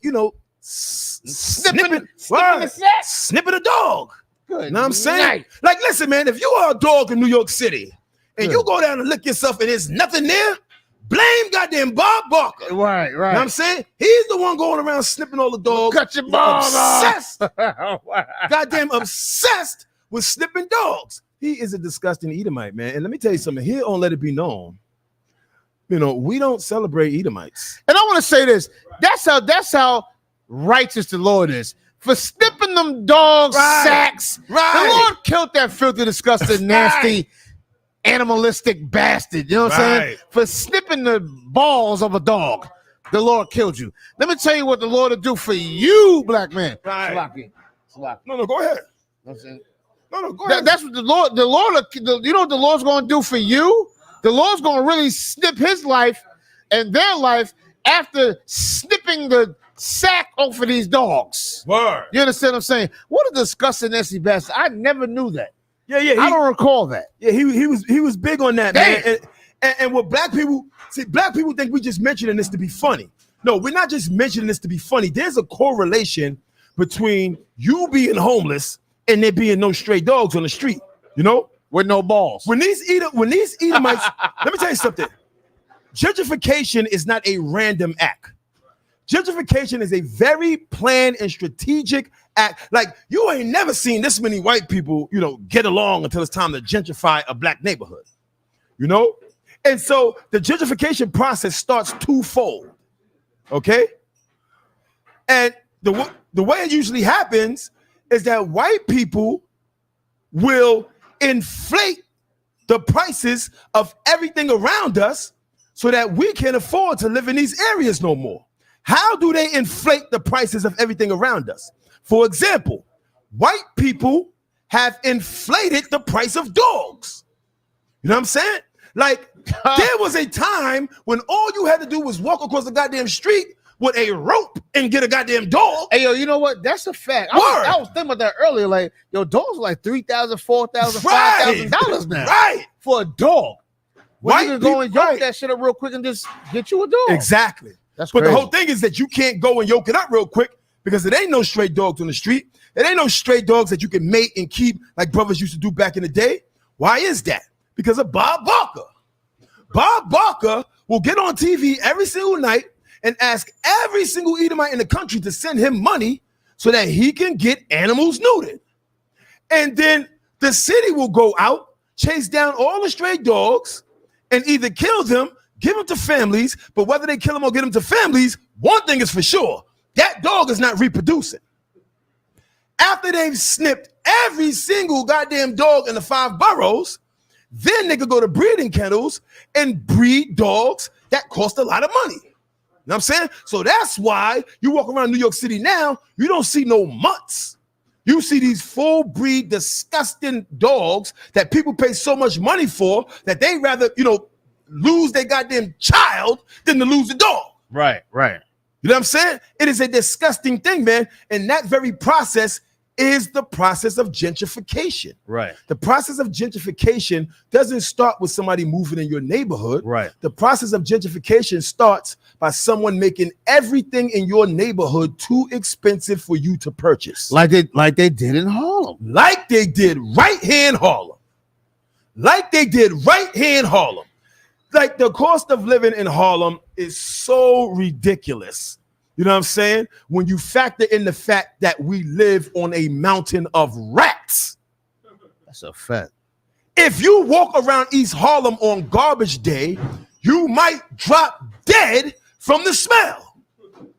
snipping a dog. Good You know what I'm saying? night. Like, listen, man, if you are a dog in New York City and you go down and lick yourself and there's nothing there, blame goddamn Bob Barker. Right. You know what I'm saying? He's the one going around snipping all the dogs. Cut your balls off. Obsessed. Goddamn obsessed with snipping dogs. He is a disgusting Edomite, man. And let me tell you something. He don't let it be known. We don't celebrate Edomites. And I want to say this. That's how righteous the Lord is. For snipping them dogs' sacks. Right. The Lord killed that filthy, disgusting, nasty, animalistic bastard. You know what I'm saying? Right. For snipping the balls of a dog. The Lord killed you. Let me tell you what the Lord will do for you, black man. Right. Salaki. No, go ahead. You know what I'm saying? No, go ahead. That's what the Lord, you know what the Lord's going to do for you? The Lord's going to really snip his life and their life after snipping the sack off of these dogs. Word. You understand what I'm saying? What a disgusting nasty bastard. I never knew that. Yeah. I don't recall that. Yeah, he was big on that, Damn. man. And what black people think we just mentioning this to be funny. No, we're not just mentioning this to be funny. There's a correlation between you being homeless and there being no stray dogs on the street, with no balls. When these Edomites, let me tell you something. gentrification is not a random act. Gentrification is a very planned and strategic act. Like, you ain't never seen this many white people, get along until it's time to gentrify a black neighborhood, And so the gentrification process starts twofold, okay? And the way it usually happens is that white people will inflate the prices of everything around us so that we can't afford to live in these areas no more. How do they inflate the prices of everything around us? For example, white people have inflated the price of dogs. You know what I'm saying? Like, there was a time when all you had to do was walk across the goddamn street with a rope and get a goddamn dog. Hey, yo, you know what? That's a fact. I was thinking about that earlier. Like, yo, dogs are like $3,000, $4,000, $5,000 now. Right. For a dog. White you can go and yoke that shit up real quick and just get you a dog. Exactly. That's but crazy. The whole thing is that you can't go and yoke it up real quick because it ain't no stray dogs on the street. It ain't no stray dogs that you can mate and keep like brothers used to do back in the day. Why is that? Because of Bob Barker. Bob Barker will get on TV every single night and ask every single Edomite in the country to send him money so that he can get animals neutered. And then the city will go out, chase down all the stray dogs, and either kill them, give them to families, but whether they kill them or get them to families, one thing is for sure, that dog is not reproducing. After they've snipped every single goddamn dog in the 5 boroughs, then they could go to breeding kennels and breed dogs that cost a lot of money. You know what I'm saying? So that's why you walk around New York City now, you don't see no mutts. You see these full breed, disgusting dogs that people pay so much money for that they rather, lose their goddamn child than to lose the dog. Right. You know what I'm saying? It is a disgusting thing, man. And that very process is the process of gentrification. Right. The process of gentrification doesn't start with somebody moving in your neighborhood. Right. The process of gentrification starts by someone making everything in your neighborhood too expensive for you to purchase. Like they did in Harlem. Like they did right here in Harlem. Like the cost of living in Harlem is so ridiculous. You know what I'm saying? When you factor in the fact that we live on a mountain of rats. That's a fact. If you walk around East Harlem on garbage day, you might drop dead from the smell. You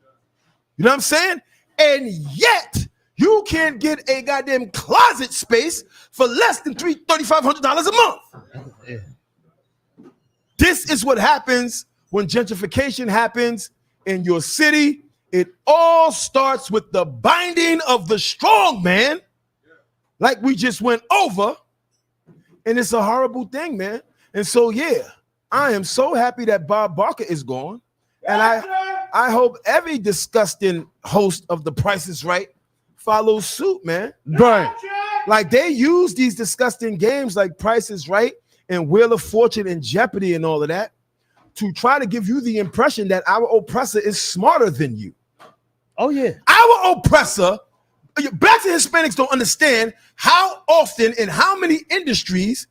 know what I'm saying? And yet, you can't get a goddamn closet space for less than $3,500 a month. Yeah. This is what happens when gentrification happens in your city. It all starts with the binding of the strong man, like we just went over, and it's a horrible thing, man. And so, yeah, I am so happy that Bob Barker is gone, and I hope every disgusting host of The Price is Right follows suit, man. Right. Like, they use these disgusting games like Price is Right and Wheel of Fortune and Jeopardy and all of that to try to give you the impression that our oppressor is smarter than you. Oh, yeah. Our oppressor, Blacks and Hispanics don't understand how often in how many industries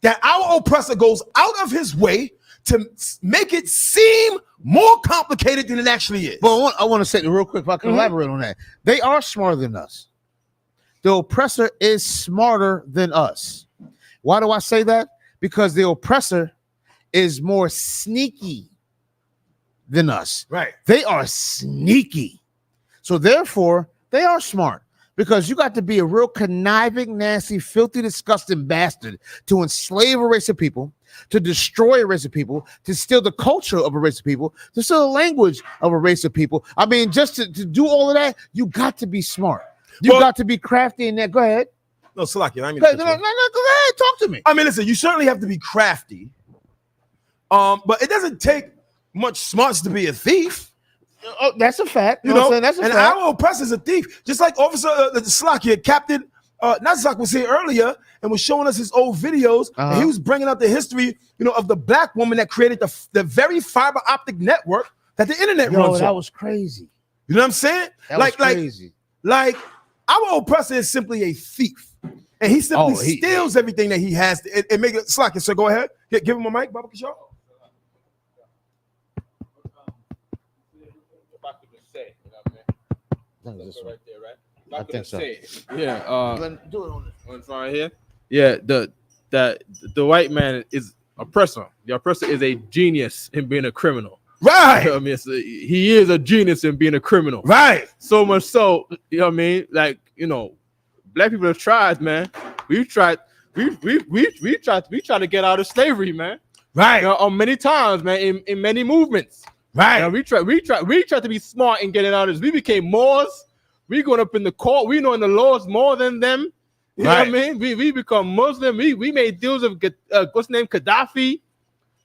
that our oppressor goes out of his way to make it seem more complicated than it actually is. Well, I want to say real quick, if I can elaborate on that. They are smarter than us. The oppressor is smarter than us. Why do I say that? Because the oppressor is more sneaky than us. Right. They are sneaky. So therefore, they are smart because you got to be a real conniving, nasty, filthy, disgusting bastard to enslave a race of people, to destroy a race of people, to steal the culture of a race of people, to steal the language of a race of people. I mean, just to do all of that, you got to be smart. You got to be crafty in that. Go ahead. No, Salaki, I mean, go ahead. Talk to me. I mean, listen, you certainly have to be crafty, but it doesn't take much smarts to be a thief. Oh, that's a fact. You know, that's a fact. Our oppressor is a thief, just like Officer Slaki, Captain Nazak was here earlier and was showing us his old videos. And he was bringing up the history, of the black woman that created the very fiber optic network that the internet runs on. That was crazy. You know what I'm saying? That was crazy. Like our oppressor is simply a thief, and he simply steals everything that he has and make it Slaki. So go ahead, give him a mic, Baba Kishore. think it's this one. Right there, right? I think so. Yeah. Do it on On right here. Yeah. The white man is oppressor. The oppressor is a genius in being a criminal. Right. You know what I mean, he is a genius in being a criminal. Right. So much so, you know what I mean? Like, you know, black people have tried, man. We tried to get out of slavery, man. Right. You know, many times, man, in many movements. Right. You know, we tried to be smart in getting out of this. We became Moors. We going up in the court. We know in the laws more than them. You know what I mean? We become Muslim. We made deals with what's the name, Gaddafi,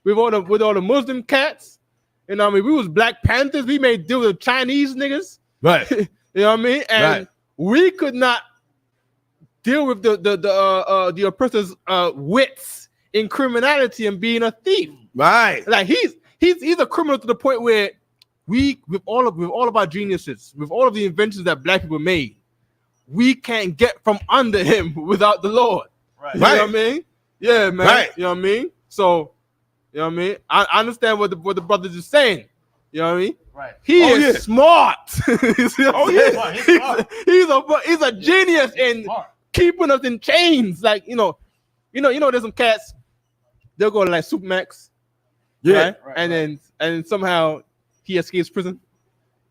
with all the Muslim cats. You know what I mean? We was Black Panthers. We made deals with Chinese niggas. Right. You know what I mean? And we could not deal with the oppressor's wits in criminality and being a thief. Right. Like he's a criminal to the point where we, with all of our geniuses, with all of the inventions that black people made, we can't get from under him without the Lord. Right. You know what I mean? Yeah, man. Right. You know what I mean? So, you know what I mean? I understand what the brothers are saying. You know what I mean? Right. He is smart. You see what I'm saying? He's smart. He's a genius in keeping us in chains. Like, you know, there's some cats, they'll go to like Supermax. Yeah. Right? And somehow he escapes prison.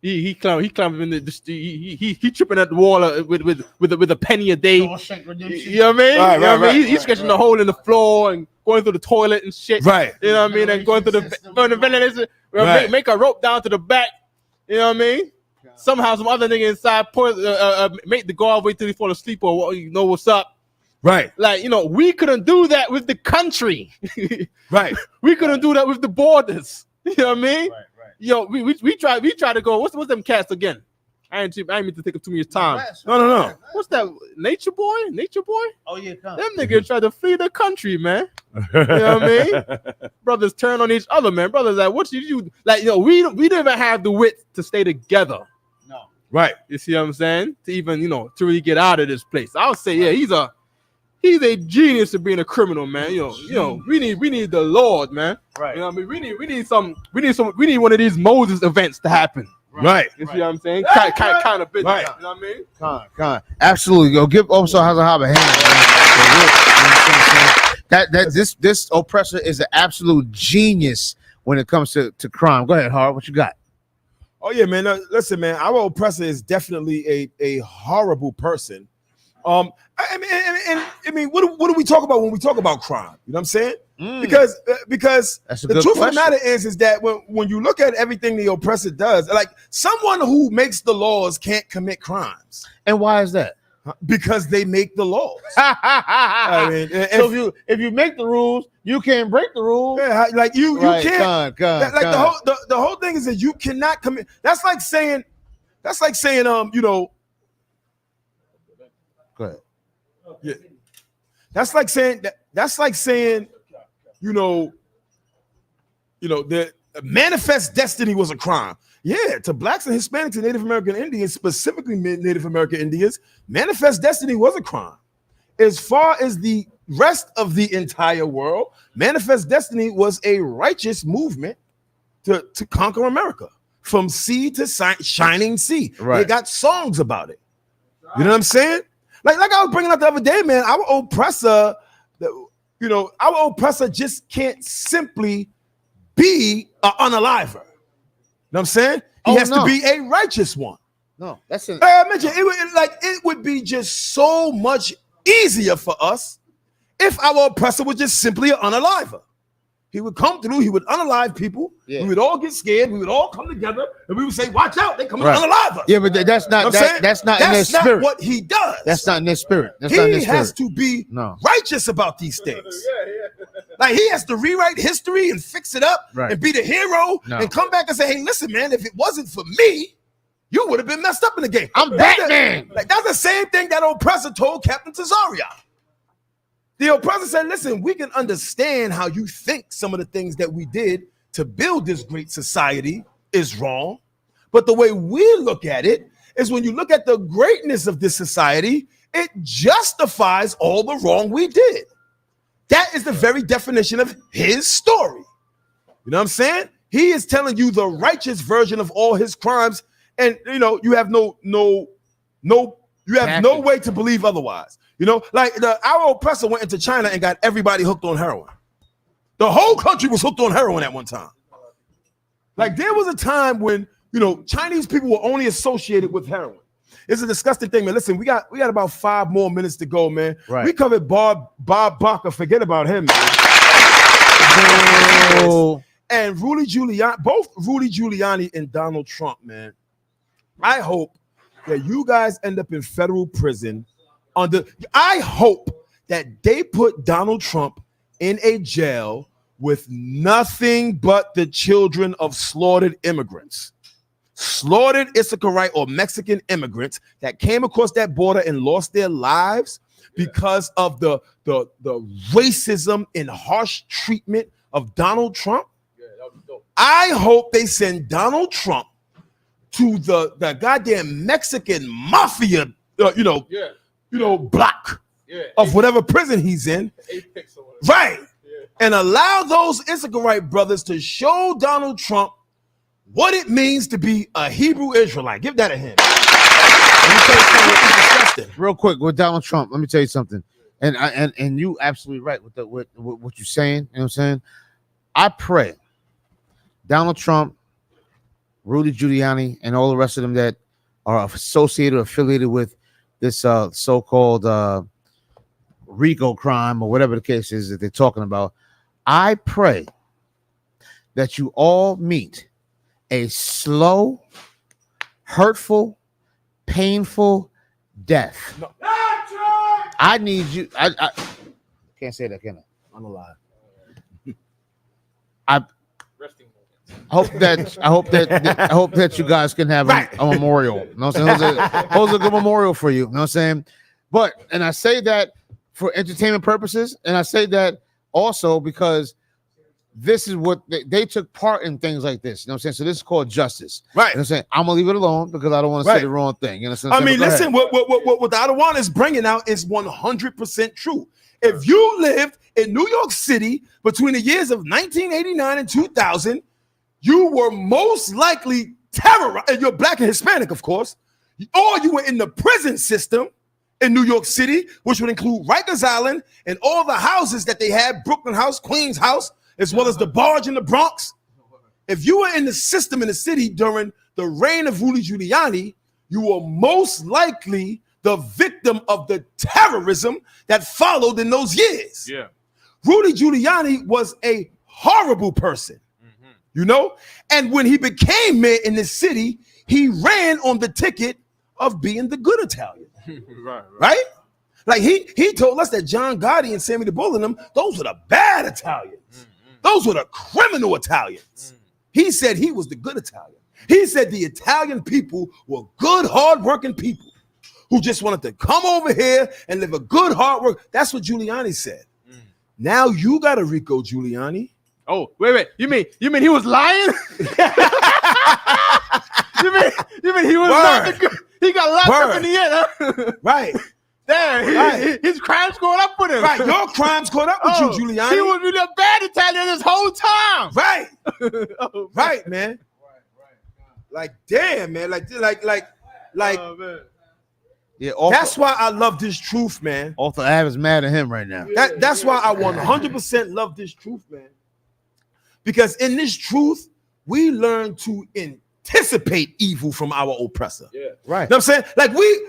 He climbed in he tripping at the wall with a penny a day. You know what I mean? Right. He's sketching the hole in the floor and going through the toilet and shit. Right. You know what I mean? And going through the ventilation. Right. Make a rope down to the back. You know what I mean? Somehow some other nigga inside make the guard wait till he fall asleep or you know what's up. Right. Like, you know, we couldn't do that with the country. Right. We couldn't do that with the borders. You know what I mean? Right. Yo, we try to go. What's them cats again? I ain't mean to take up too much time. No. What's that? Nature Boy? Oh yeah, come. Them niggas try to flee the country, man. You know what I mean? Brothers turn on each other, man. Brothers like, what did you like? You know, we didn't even have the wit to stay together. No. Right. You see what I'm saying? To even, you know, to really get out of this place. I would say, yeah, he's a genius of being a criminal, man. You know, we need the Lord, man. Right. You know what I mean? We need one of these Moses events to happen. Right. You see what I'm saying? Kind of business. Right. You know what I mean? Con. Absolutely. Go give Officer Hazahab a hand. Man. This oppressor is an absolute genius when it comes to crime. Go ahead, Hard. What you got? Oh yeah, man. Listen, man. Our oppressor is definitely a horrible person. I mean, what do we talk about when we talk about crime? You know what I'm saying? Because That's a the good truth question. of the matter is that when you look at everything the oppressor does, like someone who makes the laws can't commit crimes. And why is that? Because they make the laws. I mean, So if you make the rules, you can't break the rules. yeah, like you can't. Con. The whole thing is that you cannot commit. That's like saying, you know. Go ahead. Yeah. That's like saying, you know, the manifest destiny was a crime. Yeah, to blacks and Hispanics and Native American Indians, specifically Native American Indians, manifest destiny was a crime. As far as the rest of the entire world, manifest destiny was a righteous movement to conquer America from sea to shining sea. Right. They got songs about it. You know what I'm saying? Like I was bringing up the other day, man, our oppressor just can't simply be an unaliver. You know what I'm saying? He has to be a righteous one. No, that's it. I mentioned it would be just so much easier for us if our oppressor was just simply an unaliver. He would come through, he would unalive people, we would all get scared, we would all come together, and we would say, watch out, they come to unalive us. Yeah, but that's not that's not in their spirit. That's not what he does. That's not in their spirit. He has to be righteous about these things. Like he has to rewrite history and fix it up and be the hero and come back and say, hey, listen, man, if it wasn't for me, you would have been messed up in the game. I'm Batman. That's the same thing that oppressor told Captain Cesario. The oppressor said, listen, we can understand how you think some of the things that we did to build this great society is wrong. But the way we look at it is when you look at the greatness of this society, it justifies all the wrong we did. That is the very definition of his story. You know what I'm saying? He is telling you the righteous version of all his crimes, and you know, you have no way to believe otherwise. You know, like our oppressor went into China and got everybody hooked on heroin. The whole country was hooked on heroin at one time. Like there was a time when, you know, Chinese people were only associated with heroin. It's a disgusting thing, man. Listen, we got about 5 more minutes to go, man. Right. We covered Bob Barker. Forget about him, man. Oh. And Rudy Giuliani, both Rudy Giuliani and Donald Trump, man. I hope that you guys end up in federal prison I hope that they put Donald Trump in a jail with nothing but the children of slaughtered immigrants. Slaughtered Issacharite or Mexican immigrants that came across that border and lost their lives because of the racism and harsh treatment of Donald Trump. I hope they send Donald Trump to the goddamn Mexican mafia, block of whatever prison he's in, right? And allow those Issacharite brothers to show Donald Trump what it means to be a Hebrew Israelite. Give that a hint. Let me tell you something. Real quick with Donald Trump, let me tell you something. And you absolutely right with what you're saying. You know what I'm saying? I pray Donald Trump, Rudy Giuliani, and all the rest of them that are associated or affiliated with this so-called RICO crime or whatever the case is that they're talking about. I pray that you all meet a slow, hurtful, painful death. No. I need you. I can't say that, can I? I'm alive. I hope that you guys can have a memorial. You know what I'm saying? Those are a good memorial for you. You know what I'm saying? And I say that for entertainment purposes, and I say that also because this is what they took part in things like this. You know what I'm saying? So this is called justice. Right. You know what I'm saying? I'm gonna leave it alone because I don't want to say the wrong thing. You know what I'm saying? I mean, listen, what the Adawan is bringing out is 100% true. If you lived in New York City between the years of 1989 and 2000, you were most likely terrorized. You're black and Hispanic, of course, or you were in the prison system in New York City, which would include Rikers Island and all the houses that they had, Brooklyn House, Queens House, as well as the barge in the Bronx. If you were in the system in the city during the reign of Rudy Giuliani, you were most likely the victim of the terrorism that followed in those years. Yeah. Rudy Giuliani was a horrible person, you know? And when he became mayor in this city, he ran on the ticket of being the good Italian. Right? Like he told us that John Gotti and Sammy the Bull and them, those were the bad Italians. Those were the criminal Italians. He said he was the good Italian. He said the Italian people were good, hardworking people who just wanted to come over here and live a good, hard work. That's what Giuliani said. Now you got a Rico Giuliani. Oh, wait. You mean he was lying? you mean he was not the good? He got locked up in the end, huh? Right. Damn, his crimes caught up with him. Right, your crimes caught up with you, Giuliani. He was really a bad Italian this whole time. Right. Right, man. Like, damn, man. Like. Oh, man. Yeah, that's why I love this truth, man. Arthur Ave is mad at him right now. That's why I 100% love this truth, man. Because in this truth, we learn to anticipate evil from our oppressor. Yeah. Right. You know what I'm saying?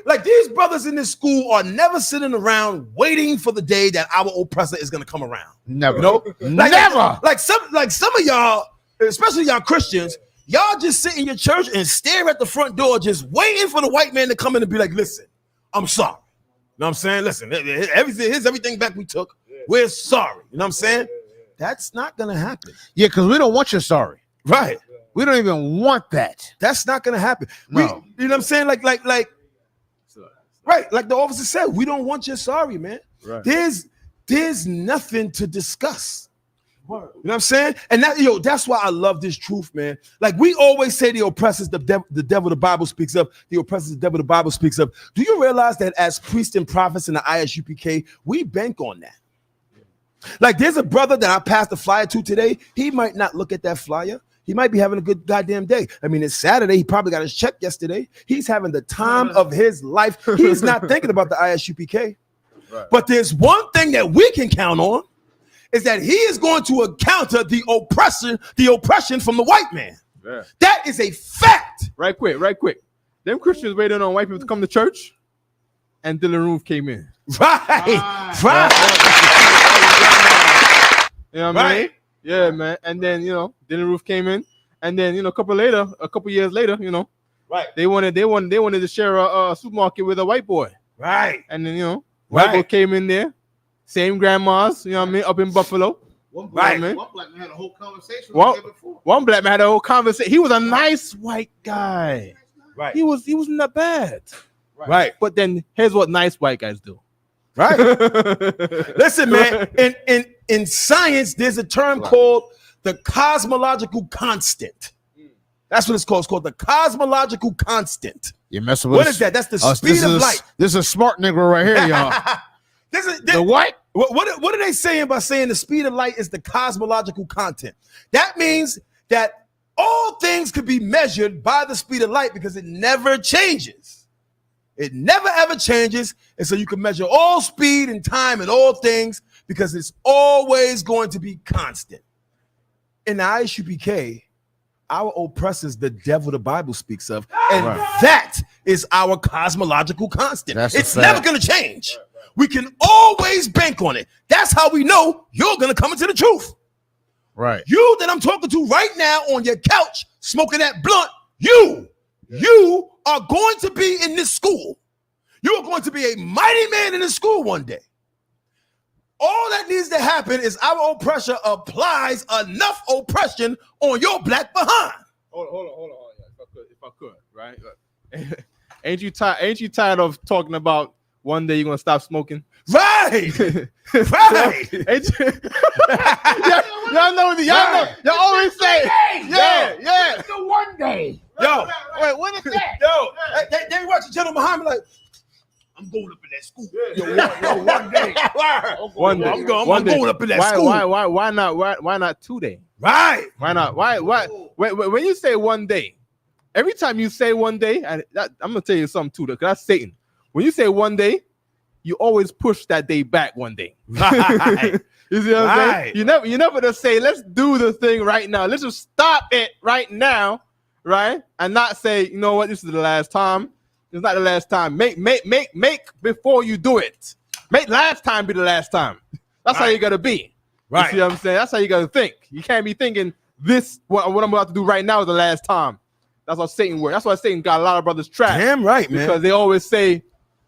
Like these brothers in this school are never sitting around waiting for the day that our oppressor is gonna come around. Never. You know? Never. Like some of y'all, especially y'all Christians, y'all just sit in your church and stare at the front door, just waiting for the white man to come in and be like, listen, I'm sorry. You know what I'm saying? Listen, here's everything back we took. We're sorry. You know what I'm saying? That's not gonna happen. Yeah, because we don't want your sorry. Right. We don't even want that. That's not gonna happen. No. You know what I'm saying? Like, right, like the officer said, we don't want your sorry, man. Right. There's nothing to discuss. You know what I'm saying? And that's why I love this truth, man. Like we always say the oppressor is the devil the Bible speaks of. The oppressor is the devil the Bible speaks of. Do you realize that as priests and prophets in the ISUPK, we bank on that? Like there's a brother that I passed the flyer to today. He might not look at that flyer. He might be having a good goddamn day. I mean, it's Saturday. He probably got his check yesterday. He's having the time of his life. He's not thinking about the ISUPK. Right. But there's one thing that we can count on is that he is going to counter the oppression from the white man. Yeah. That is a fact. Right quick. Them Christians waiting on white people to come to church, and Dylan Roof came in. Right. You know what I mean? Yeah, man. And then, Dylan Roof came in, and then, a couple years later, right. They wanted to share a supermarket with a white boy. Right. And then, white boy came in there, same grandmas, up in Buffalo. One black man had a whole conversation with him before. One black man had a whole conversation. He was a nice white guy. Right. He wasn't that bad. Right. But then here's what nice white guys do. Right. Listen, man, in science, there's a term called the cosmological constant. That's what it's called. It's called the cosmological constant. You're messing with What is that? That's the speed of light. This is a smart nigga right here, y'all. The what? What are they saying by saying the speed of light is the cosmological constant? That means that all things could be measured by the speed of light because it never changes. It never ever changes. And so you can measure all speed and time and all things because it's always going to be constant. In the ISUPK, our oppressor is the devil the Bible speaks of. And that is our cosmological constant. It's never going to change. We can always bank on it. That's how we know you're going to come into the truth. Right. You that I'm talking to right now on your couch, smoking that blunt, you are going to be in this school. You are going to be a mighty man in this school one day. All that needs to happen is our oppressor applies enough oppression on your black behind. Hold on. If I could, right? Ain't you tired of talking about one day you're gonna stop smoking? Right. Right. Y'all know. Y'all always say, yeah. It's the one day. Yo, wait, what is that? Yo, they watch the gentleman behind me like, I'm going up in that school. One day. One day. I'm going up in that school. Why not 2 days? Right. Why not? Why? When you say one day, every time you say one day, I'm gonna tell you something too. Because that's Satan. When you say one day, you always push that day back one day. Right. You see what I'm saying? You never just say, let's do the thing right now. Let's just stop it right now, right? And not say, you know what, this is the last time. It's not the last time. Make before you do it. Make last time be the last time. That's how you gotta be. Right. You see what I'm saying? That's how you gotta think. You can't be thinking what I'm about to do right now is the last time. That's how Satan works. That's why Satan got a lot of brothers trapped. Damn right, man. Because they always say,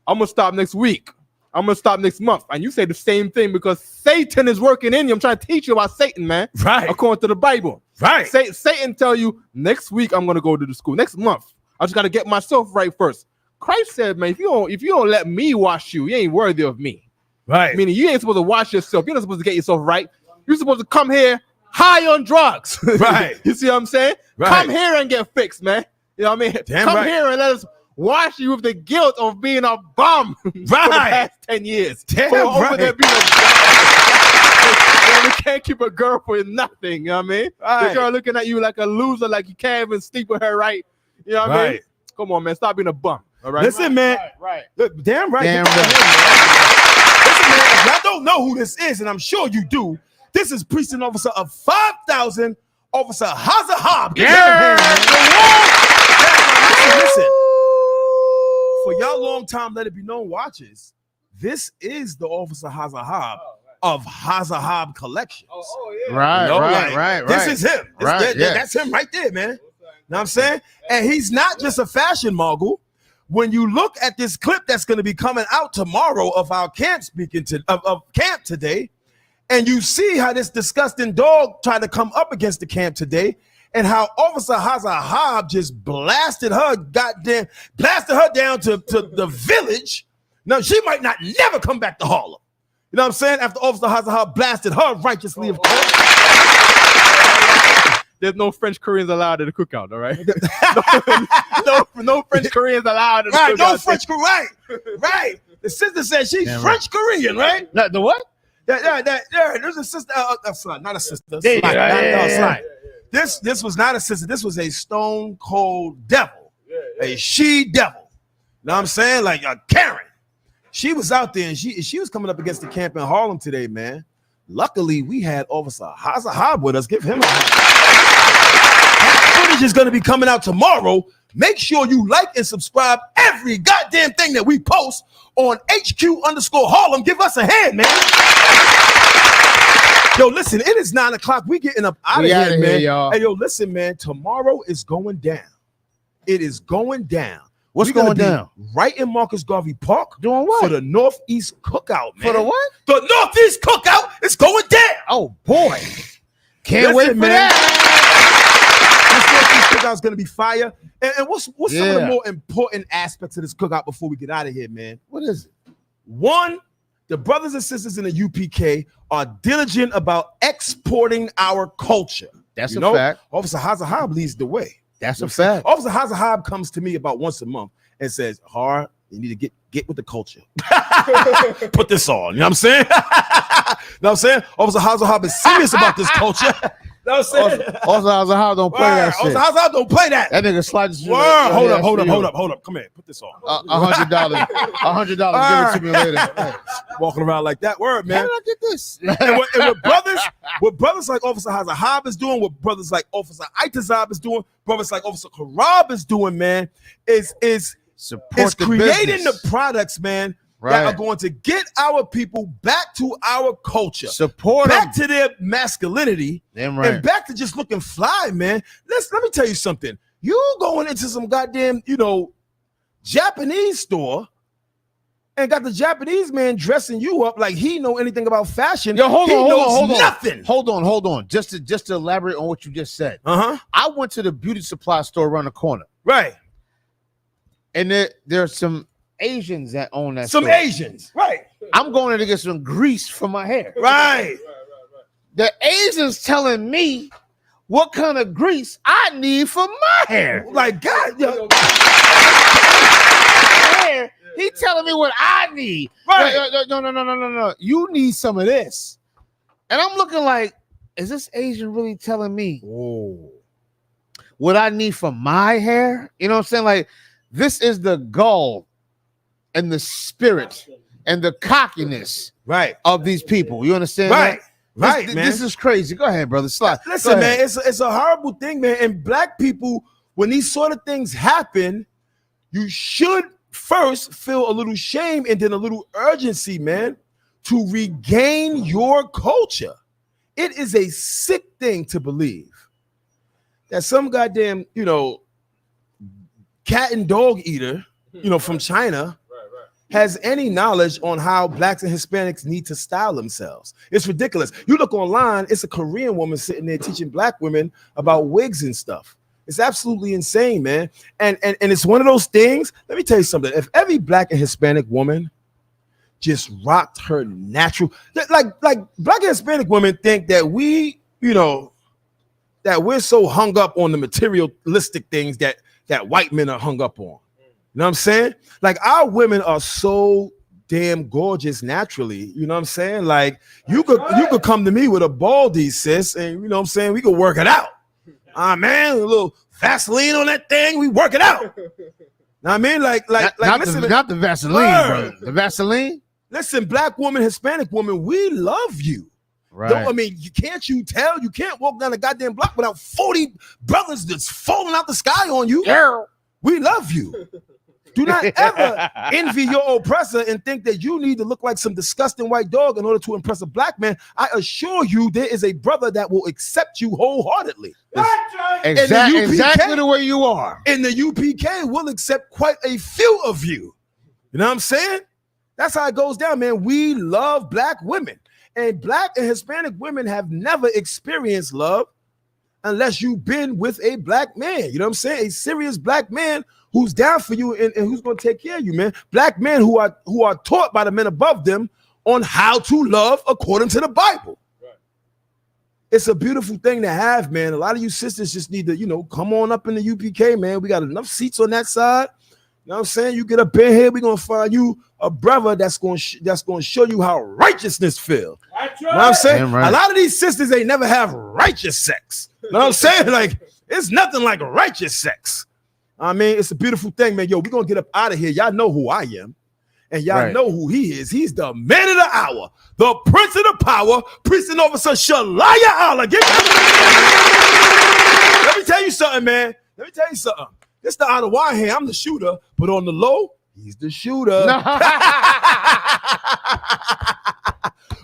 I'm gonna stop next week. I'm gonna stop next month. And you say the same thing because Satan is working in you. I'm trying to teach you about Satan, man. Right. According to the Bible. Right. Satan tell you next week I'm gonna go to the school. Next month. I just gotta get myself right first. Christ said, man, if you don't let me wash you, you ain't worthy of me. Right. Meaning you ain't supposed to wash yourself. You're not supposed to get yourself right. You're supposed to come here high on drugs. Right. You see what I'm saying? Right. Come here and get fixed, man. You know what I mean? Come here and let us wash you with the guilt of being a bum for the past 10 years. Over there being we can't keep a girl for nothing. You know what I mean? Right. The girl looking at you like a loser, like you can't even sleep with her right. You know what I mean? Come on, man. Stop being a bum. All right. Listen, man. Right. Look, damn right. Damn right. Listen, man. If y'all don't know who this is, and I'm sure you do, this is Precinct Officer of 5,000, Officer Haza Hobb. Listen. For y'all long time Let It Be Known watchers, this is the Officer Haza Hobb of Haza Hobb Collections. Right. This is him. That's him right there, man. Know what I'm saying? And he's not just a fashion mogul. When you look at this clip that's going to be coming out tomorrow of our camp of camp today, and you see how this disgusting dog tried to come up against the camp today, and how Officer Haza Hobb just blasted her down to the village. Now she might not never come back to Harlem. You know what I'm saying? After Officer Haza Hobb blasted her righteously, of course. There's no French Koreans allowed at the cookout, all right? no French Koreans allowed at the cookout. No French Korean. Right. The sister said she's French Korean, right? The what? There's a sister, not a sister. Slide. This was not a sister. This was a stone cold devil, a she devil. You know what I'm saying? Like a Karen. She was out there and she was coming up against the camp in Harlem today, man. Luckily, we had Officer Hazahab with us. Give him a hand. That footage is going to be coming out tomorrow. Make sure you like and subscribe every goddamn thing that we post on HQ_Harlem. Give us a hand, man. Yo, listen, it is 9 o'clock. We getting up out of here, man. Y'all. Hey, yo, listen, man. Tomorrow is going down. It is going down. What's going down? Right in Marcus Garvey Park. Doing what? For the Northeast Cookout, man. For the what? The Northeast Cookout is going down. Oh, boy. Can't wait for that. This Northeast Cookout is going to be fire. And what's some of the more important aspects of this cookout before we get out of here, man? What is it? One, the brothers and sisters in the UPK are diligent about exporting our culture. That's a fact. Officer Hazahab leads the way. That's a fact. Officer Hazahab comes to me about once a month and says, Har, you need to get with the culture. Put this on. You know what I'm saying? You know what I'm saying? Officer Hazahab is serious about this culture. You know what I'm saying? Also, Hazahab don't play that shit. Also, Hazahab don't play that. That nigga slides. Hold up. Come here. Put this on. $100. $100. Give it to me later. Hey. Walking around like that. Word, man. How did I get this? and what brothers like Officer Hazahab is doing, what brothers like Officer Itazab is doing, brothers like Officer Karab is doing, man, is creating the products, man, that are going to get our people back to our culture, support back to their masculinity, and back to just looking fly, man. Let me tell you something. You going into some goddamn, Japanese store and got the Japanese man dressing you up like he know anything about fashion. Yo, hold on. Nothing. Hold on. Just to elaborate on what you just said. I went to the beauty supply store around the corner. Right. And there are some Asians that own that store. Asians, right. I'm going there to get some grease for my hair. Right. The Asians telling me what kind of grease I need for my hair. Like, God, he telling me what I need. Right. No. You need some of this. And I'm looking like, is this Asian really telling me what I need for my hair? You know what I'm saying? Like, this is the gall and the spirit and the cockiness of these people. You understand? Right. Man. This is crazy. Go ahead, brother. Listen, man, it's a horrible thing, man. And black people, when these sort of things happen, you should first feel a little shame and then a little urgency, man, to regain your culture. It is a sick thing to believe that some goddamn, cat and dog eater, from China has any knowledge on how blacks and Hispanics need to style themselves. It's ridiculous. You look online, it's a Korean woman sitting there teaching black women about wigs and stuff. It's absolutely insane, man. And it's one of those things. Let me tell you something. If every black and Hispanic woman just rocked her natural, like black and Hispanic women think that that we're so hung up on the materialistic things that white men are hung up on. You know what I'm saying? Like, our women are so damn gorgeous naturally. You know what I'm saying? Like, you could come to me with a baldy, sis, and you know what I'm saying? We could work it out. Man, a little Vaseline on that thing, we work it out. Know what I mean? Like, not the Vaseline, brother. The Vaseline? Listen, black woman, Hispanic woman, we love you. Right. You can't walk down the goddamn block without 40 brothers that's falling out the sky on you. Yeah. We love you. Do not ever envy your oppressor and think that you need to look like some disgusting white dog in order to impress a black man. I assure you, there is a brother that will accept you wholeheartedly. Exactly the way you are. And the UPK will accept quite a few of you. You know what I'm saying? That's how it goes down, man. We love black women. And black and Hispanic women have never experienced love unless you've been with a black man. You know what I'm saying? A serious black man who's down for you and who's going to take care of you, man. Black men who are taught by the men above them on how to love according to the Bible. Right. It's a beautiful thing to have, man. A lot of you sisters just need to, come on up in the UPK, man. We got enough seats on that side. You know what I'm saying? You get up in here, we're going to find you a brother that's going to show you how righteousness feels. Right. You know what I'm saying? Right. A lot of these sisters ain't never have righteous sex. know what I'm saying? Like, it's nothing like righteous sex. I mean, it's a beautiful thing, man. Yo, we're gonna get up out of here. Y'all know who I am, and y'all know who he is. He's the man of the hour, the prince of the power, priest and officer Shalaya Allah. Let me tell you something, man. Let me tell you something. It's the out of wine here. I'm the shooter, but on the low, he's the shooter.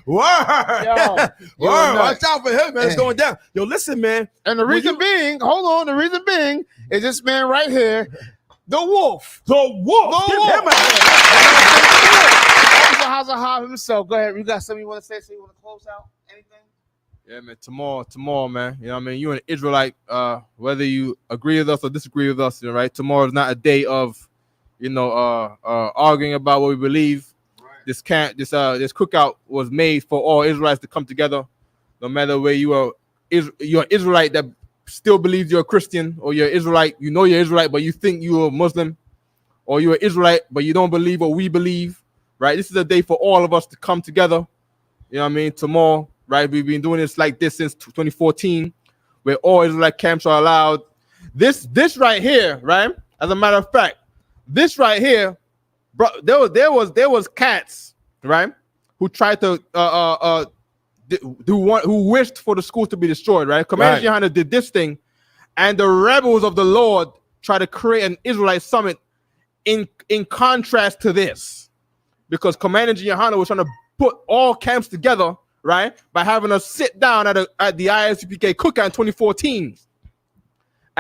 Word. Watch out for him, man. It's going down. Yo, listen, man. And the reason being, hold on, the reason being is this man right here, the wolf. The wolf. The wolf. How's a Hob himself? Go ahead. You got something you want to say? So you want to close out? Anything? Yeah, man. Tomorrow, man. You know what I mean? You're an Israelite, whether you agree with us or disagree with us, right? Tomorrow is not a day of, arguing about what we believe. This cookout was made for all Israelites to come together, no matter where you're an Israelite that still believes you're a Christian, or you're Israelite, you're Israelite, but you think you're a Muslim, or you're Israelite, but you don't believe what we believe, right? This is a day for all of us to come together. You know what I mean? Tomorrow, right? We've been doing this like this since 2014, where all Israelite camps are allowed. This right here, right? As a matter of fact, this right here, bro, there was cats, right, who tried to who wished for the schools to be destroyed, right? Commander Giuliani did this thing, and the rebels of the Lord tried to create an Israelite summit in contrast to this, because Commander Giuliani was trying to put all camps together, right, by having us sit down at the ISUPK cookout in 2014.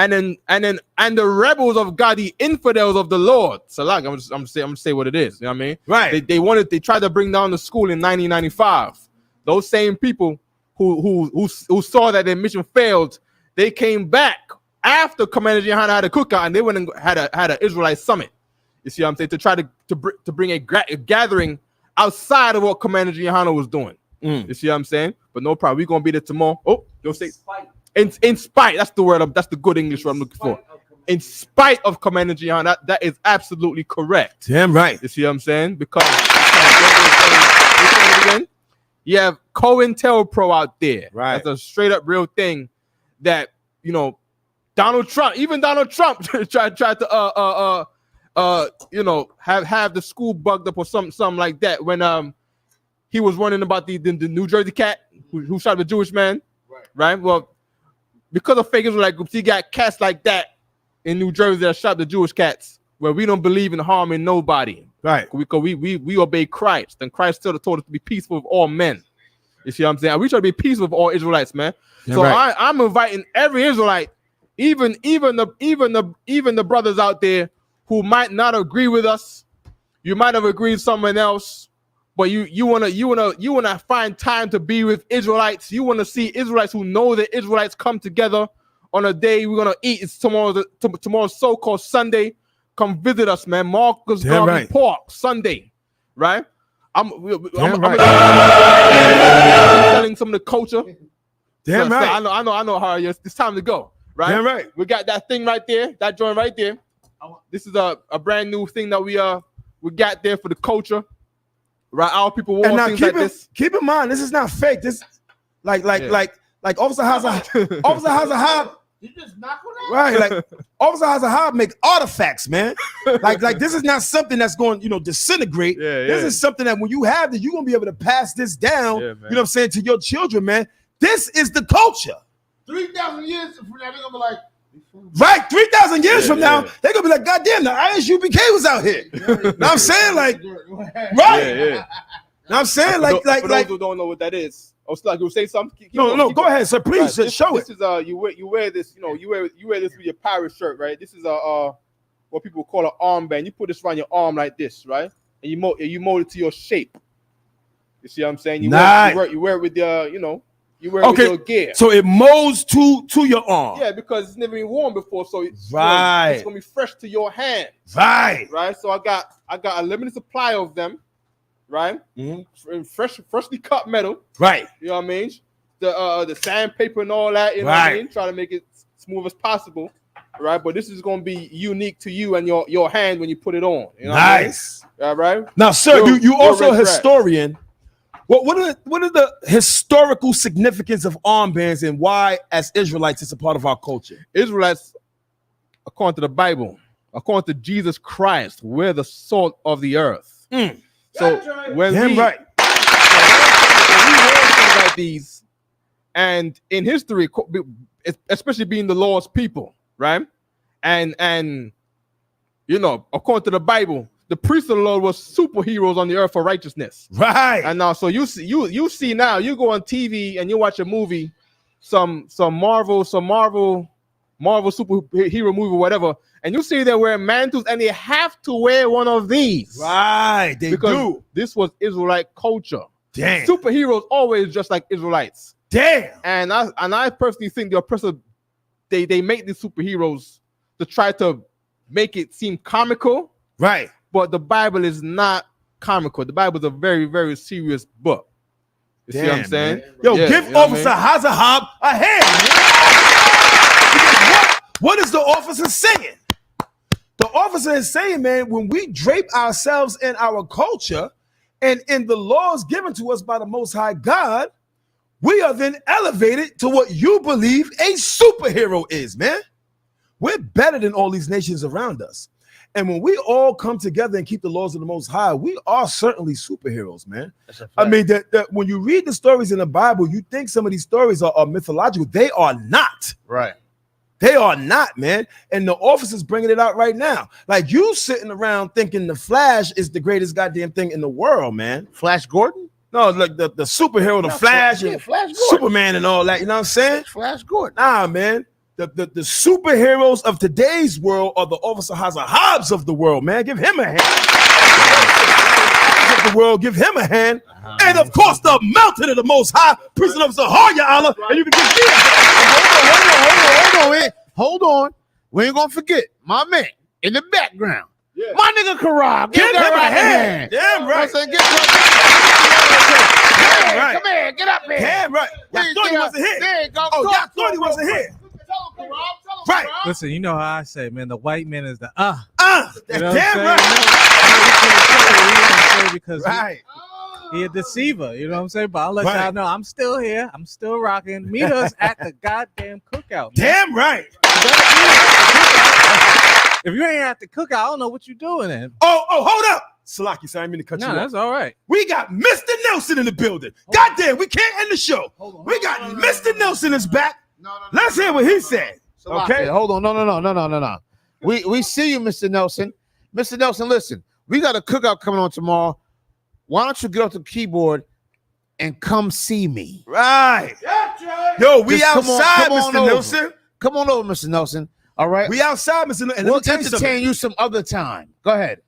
And the rebels of God, the infidels of the Lord. Salah, I'm gonna say what it is. You know what I mean? Right. They tried to bring down the school in 1995. Those same people who saw that their mission failed, they came back after Commander Giuliani had a cookout, and they went and had an Israelite summit. You see what I'm saying? To try to bring a gathering outside of what Commander Giuliani was doing. You see what I'm saying? But no problem. We're gonna be there tomorrow. Oh, don't say. In spite, that's the word. That's the good English word I'm looking for. In spite of Commander Giuliani, that is absolutely correct. Damn right. You see what I'm saying? Because you have COINTELPRO out there. Right. That's a straight up real thing that, Donald Trump tried to have the school bugged up or something like that when he was running about the New Jersey cat who shot the Jewish man. Right. Well, because of fake Israelite groups, he got cats like that in New Jersey that shot the Jewish cats, where we don't believe in harming nobody. Right. Because we obey Christ, and Christ still told us to be peaceful with all men. You see what I'm saying? We try to be peaceful with all Israelites, man. Yeah, so right. I'm inviting every Israelite, even the brothers out there who might not agree with us. You might have agreed with someone else. But you wanna find time to be with Israelites. You wanna see Israelites who know that Israelites come together on a day we're gonna eat. It's tomorrow's so-called Sunday. Come visit us, man. Marcus Garvey Park Sunday, right? I'm telling some of the culture. Damn right. I know how it's time to go, right? Damn right. We got that thing right there, that joint right there. This is a brand new thing that we got there for the culture. Right, our people want things like this. Keep in mind, this is not fake. This, like Officer Hob. You just knock on that? Right, like Officer Hob make artifacts, man. like this is not something that's going, disintegrate. This is something that when you have this, you're gonna be able to pass this down. You know what I'm saying, to your children, man. This is the culture. 3,000 years from now, they're gonna be like. Right, 3,000 years from now, they're gonna be like, God damn, the ISUPK was out here. Know what I'm saying? Like, right. Know what I'm saying? For those who don't know what that is. I was like, you say something? No, go ahead, sir. Please show it. This is you wear this, you wear this with your pirate shirt, right? This is what people call an armband. You put this around your arm like this, right? And you mold it to your shape. You see what I'm saying? You wear it with your, you wear it with your gear. So it molds to your arm. Yeah, because it's never been worn before. So it's gonna be fresh to your hand. Right. So I got a limited supply of them, right? Mm-hmm. Freshly cut metal. Right. You know what I mean? The sandpaper and all that, you know what I mean? Try to make it smooth as possible. Right, but this is gonna be unique to you and your hand when you put it on. You know nice. All right. Now, sir, you also a historian. What are the historical significance of armbands and why, as Israelites, it's a part of our culture? Israelites, according to the Bible, according to Jesus Christ, we're the salt of the earth. So when we wear things like these, and in history, especially being the Lord's people, right? And you know, according to the Bible, the priests of the Lord were superheroes on the earth for righteousness. Right. And now, so you see now, you go on TV and you watch a movie, some Marvel superhero movie, whatever, and you see they're wearing mantles and they have to wear one of these. Right. They do. This was Israelite culture. Damn. Superheroes always just like Israelites. Damn. And I personally think the oppressor, they make these superheroes to try to make it seem comical. Right. But the Bible is not comical. The Bible is a very, very serious book. You see what I'm saying? Man. Yo, give Officer Hazahab a hand. What is the officer saying? The officer is saying, man, when we drape ourselves in our culture and in the laws given to us by the Most High God, we are then elevated to what you believe a superhero is, man. We're better than all these nations around us. And when we all come together and keep the laws of the Most High, we are certainly superheroes, man. I mean, that when you read the stories in the Bible, you think some of these stories are mythological. They are not. Right. They are not, man. And the officer's bringing it out right now. Like, you sitting around thinking the Flash is the greatest goddamn thing in the world, man. Flash Gordon? No, like the superhero, the Flash, and Flash Gordon. Superman and all that. You know what I'm saying? Flash Gordon. Nah, man. The superheroes of today's world are the Officer Hazahabs of the world, man. Give him a hand. Of the world, give him a hand. And of course, the mountain of the Most High, Priest of Zahar, Allah, and you can give me a hand. Hold on. We ain't gonna forget my man in the background. Yeah. My nigga Karab. Give him a hand. Damn right. Damn right. Come here, get up here. Damn right. Y'all thought he wasn't here. There you go. Oh, y'all thought he wasn't here. Right. Listen, you know how I say, man, the white man is the That's you know damn right. Because he a deceiver, you know what I'm saying? But I'll let y'all know I'm still here. I'm still rocking. Meet us at the goddamn cookout. Man. Damn right. If you ain't at the cookout, I don't know what you're doing then. Oh, hold up. Salaki, sorry, I didn't mean to cut you off. No, that's all right. We got Mr. Nelson in the building. Goddamn, we can't end the show. We got Mr. Nelson is back. Let's hear what he said. Okay, hold on. No. We see you, Mr. Nelson. Mr. Nelson, listen. We got a cookout coming on tomorrow. Why don't you get off the keyboard and come see me? Right. Yo, we Just outside, come on Mr. Nelson. Come on over, Mr. Nelson. All right. We outside, Mr. Nelson. We'll entertain you some other time. Go ahead.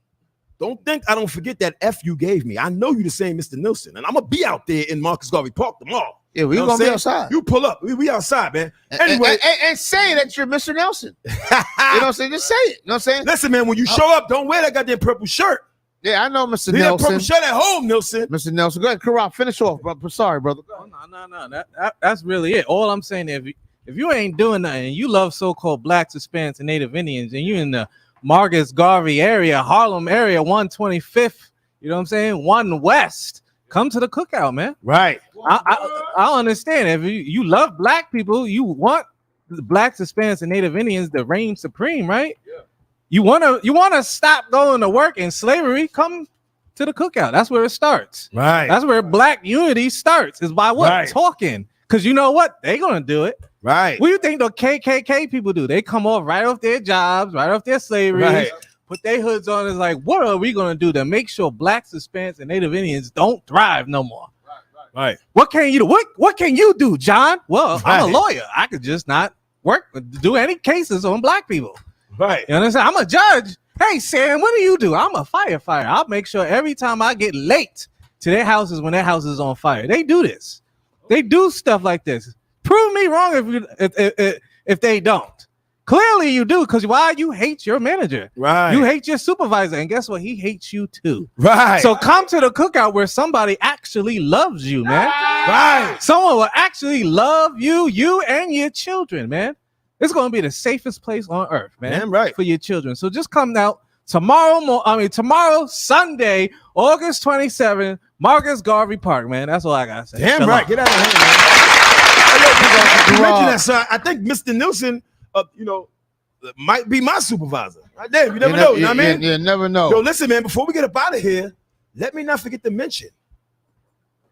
Don't think I don't forget that F you gave me. I know you the same Mr. Nelson, and I'm gonna be out there in Marcus Garvey Park tomorrow. Yeah, we're gonna be outside. You pull up. We outside, man. Anyway, and say that you're Mr. Nelson. You know what I'm saying? Just say it. You know what I'm saying? Listen, man, when you show up, don't wear that goddamn purple shirt. Yeah, I know, Mr. Leave Nelson. that purple shirt at home, Nelson. Mr. Nelson, go ahead, Karab, finish off, bro. Sorry, brother. Oh, no. That's really it. All I'm saying is if you ain't doing nothing, and you love so-called blacks, Hispanics, and Native Indians, and you in the Marcus Garvey area, Harlem area, 125th, you know what I'm saying? 1 West. Come to the cookout, man. Right. I understand. If you love black people, you want the blacks, Hispanics, and Native Indians to reign supreme, right? Yeah. You wanna stop going to work in slavery, come to the cookout. That's where it starts. Right. That's where black unity starts, is by what? Right. Talking. Because you know what? They're gonna do it. Right. What do you think the KKK people do? They come off right off their jobs, right off their slavery, right. Put their hoods on. It's like, what are we gonna do to make sure blacks, Hispanics, and Native Indians don't thrive no more? Right. What can you do? What can you do, John? Well, I'm a lawyer. I could just not do any cases on black people. Right. You understand? I'm a judge. Hey, Sam, what do? I'm a firefighter. I'll make sure every time I get late to their houses when their house is on fire. They do this. They do stuff like this. Prove me wrong if they don't. Clearly you do, because why? You hate your manager. Right. You hate your supervisor, and guess what? He hates you too. Right. So come to the cookout where somebody actually loves you, man. Right. Someone will actually love you and your children, man. It's going to be the safest place on earth, man. Damn right. For your children. So just come out tomorrow, Sunday, August 27th, Marcus Garvey Park, man. That's all I gotta say. Damn Shalom. right. Get out of here, man. You mentioned that, son. I think Mr. Nielsen, might be my supervisor. Right there. You never know. You know what I mean? You never know. Yo, listen, man. Before we get up out of here, let me not forget to mention,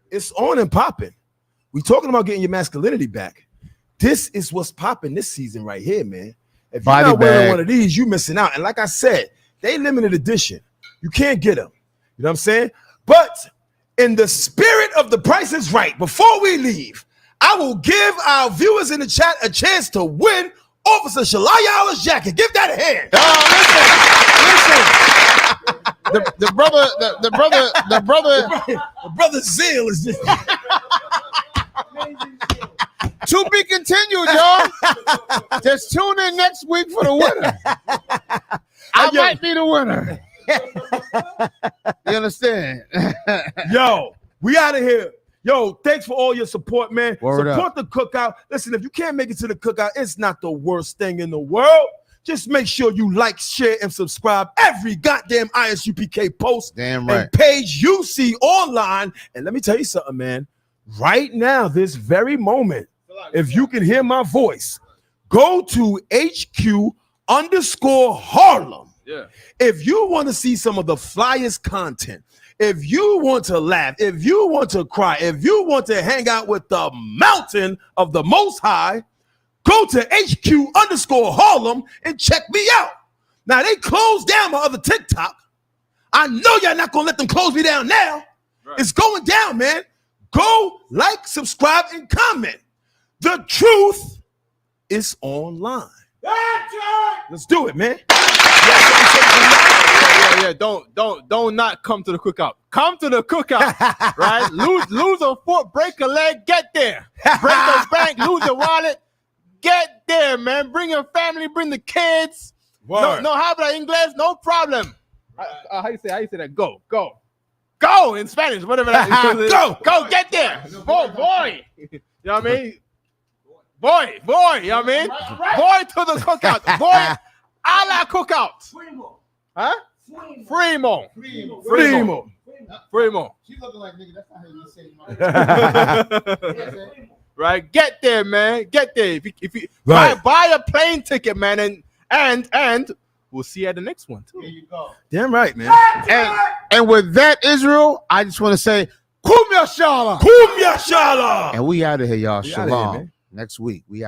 it's on and popping. We talking about getting your masculinity back. This is what's popping this season right here, man. If you're not wearing one of these, you missing out. And like I said, they limited edition. You can't get them. You know what I'm saying? But in the spirit of the Price is Right, before we leave, I will give our viewers in the chat a chance to win Officer Shalaya's jacket. Give that a hand. Listen. The brother Zeal is just to be continued, y'all. Just tune in next week for the winner. I might be the winner. You understand? Yo, we out of here. Yo, thanks for all your support, man. Word support up. the cookout. Listen, if you can't make it to the cookout, it's not the worst thing in the world. Just make sure you like, share, and subscribe every goddamn ISUPK post and page you see online. And let me tell you something, man. Right now, this very moment, if you can hear my voice, go to HQ_Harlem. Yeah. If you want to see some of the flyest content, if you want to laugh, if you want to cry, if you want to hang out with the mountain of the Most High, go to HQ_Harlem and check me out. Now, they closed down my other TikTok. I know y'all not going to let them close me down now. Right. It's going down, man. Go like, subscribe, and comment. The truth is online. Let's do it, man. Yeah. Don't not come to the cookout. Come to the cookout, right? Lose a foot, break a leg, get there. Break a bank, lose a wallet, get there, man. Bring your family, bring the kids. Word. No habla English, no problem. How you say that? Go in Spanish, whatever that is. Go, get there. Boy. You know what I mean? Boy, you know what I mean? Boy to the cookout. Boy, a la cookout. Huh? Fremo. She looking like nigga. That's not how you say it. Right, get there, man. Get there. If you buy a plane ticket, man, and we'll see you at the next one too. Here you go. Damn right, man. And with that, Israel, I just want to say, Kum Yashala. Kum Yashala. And we out of here, y'all. We outta here, Shalom. man. Next week, we out.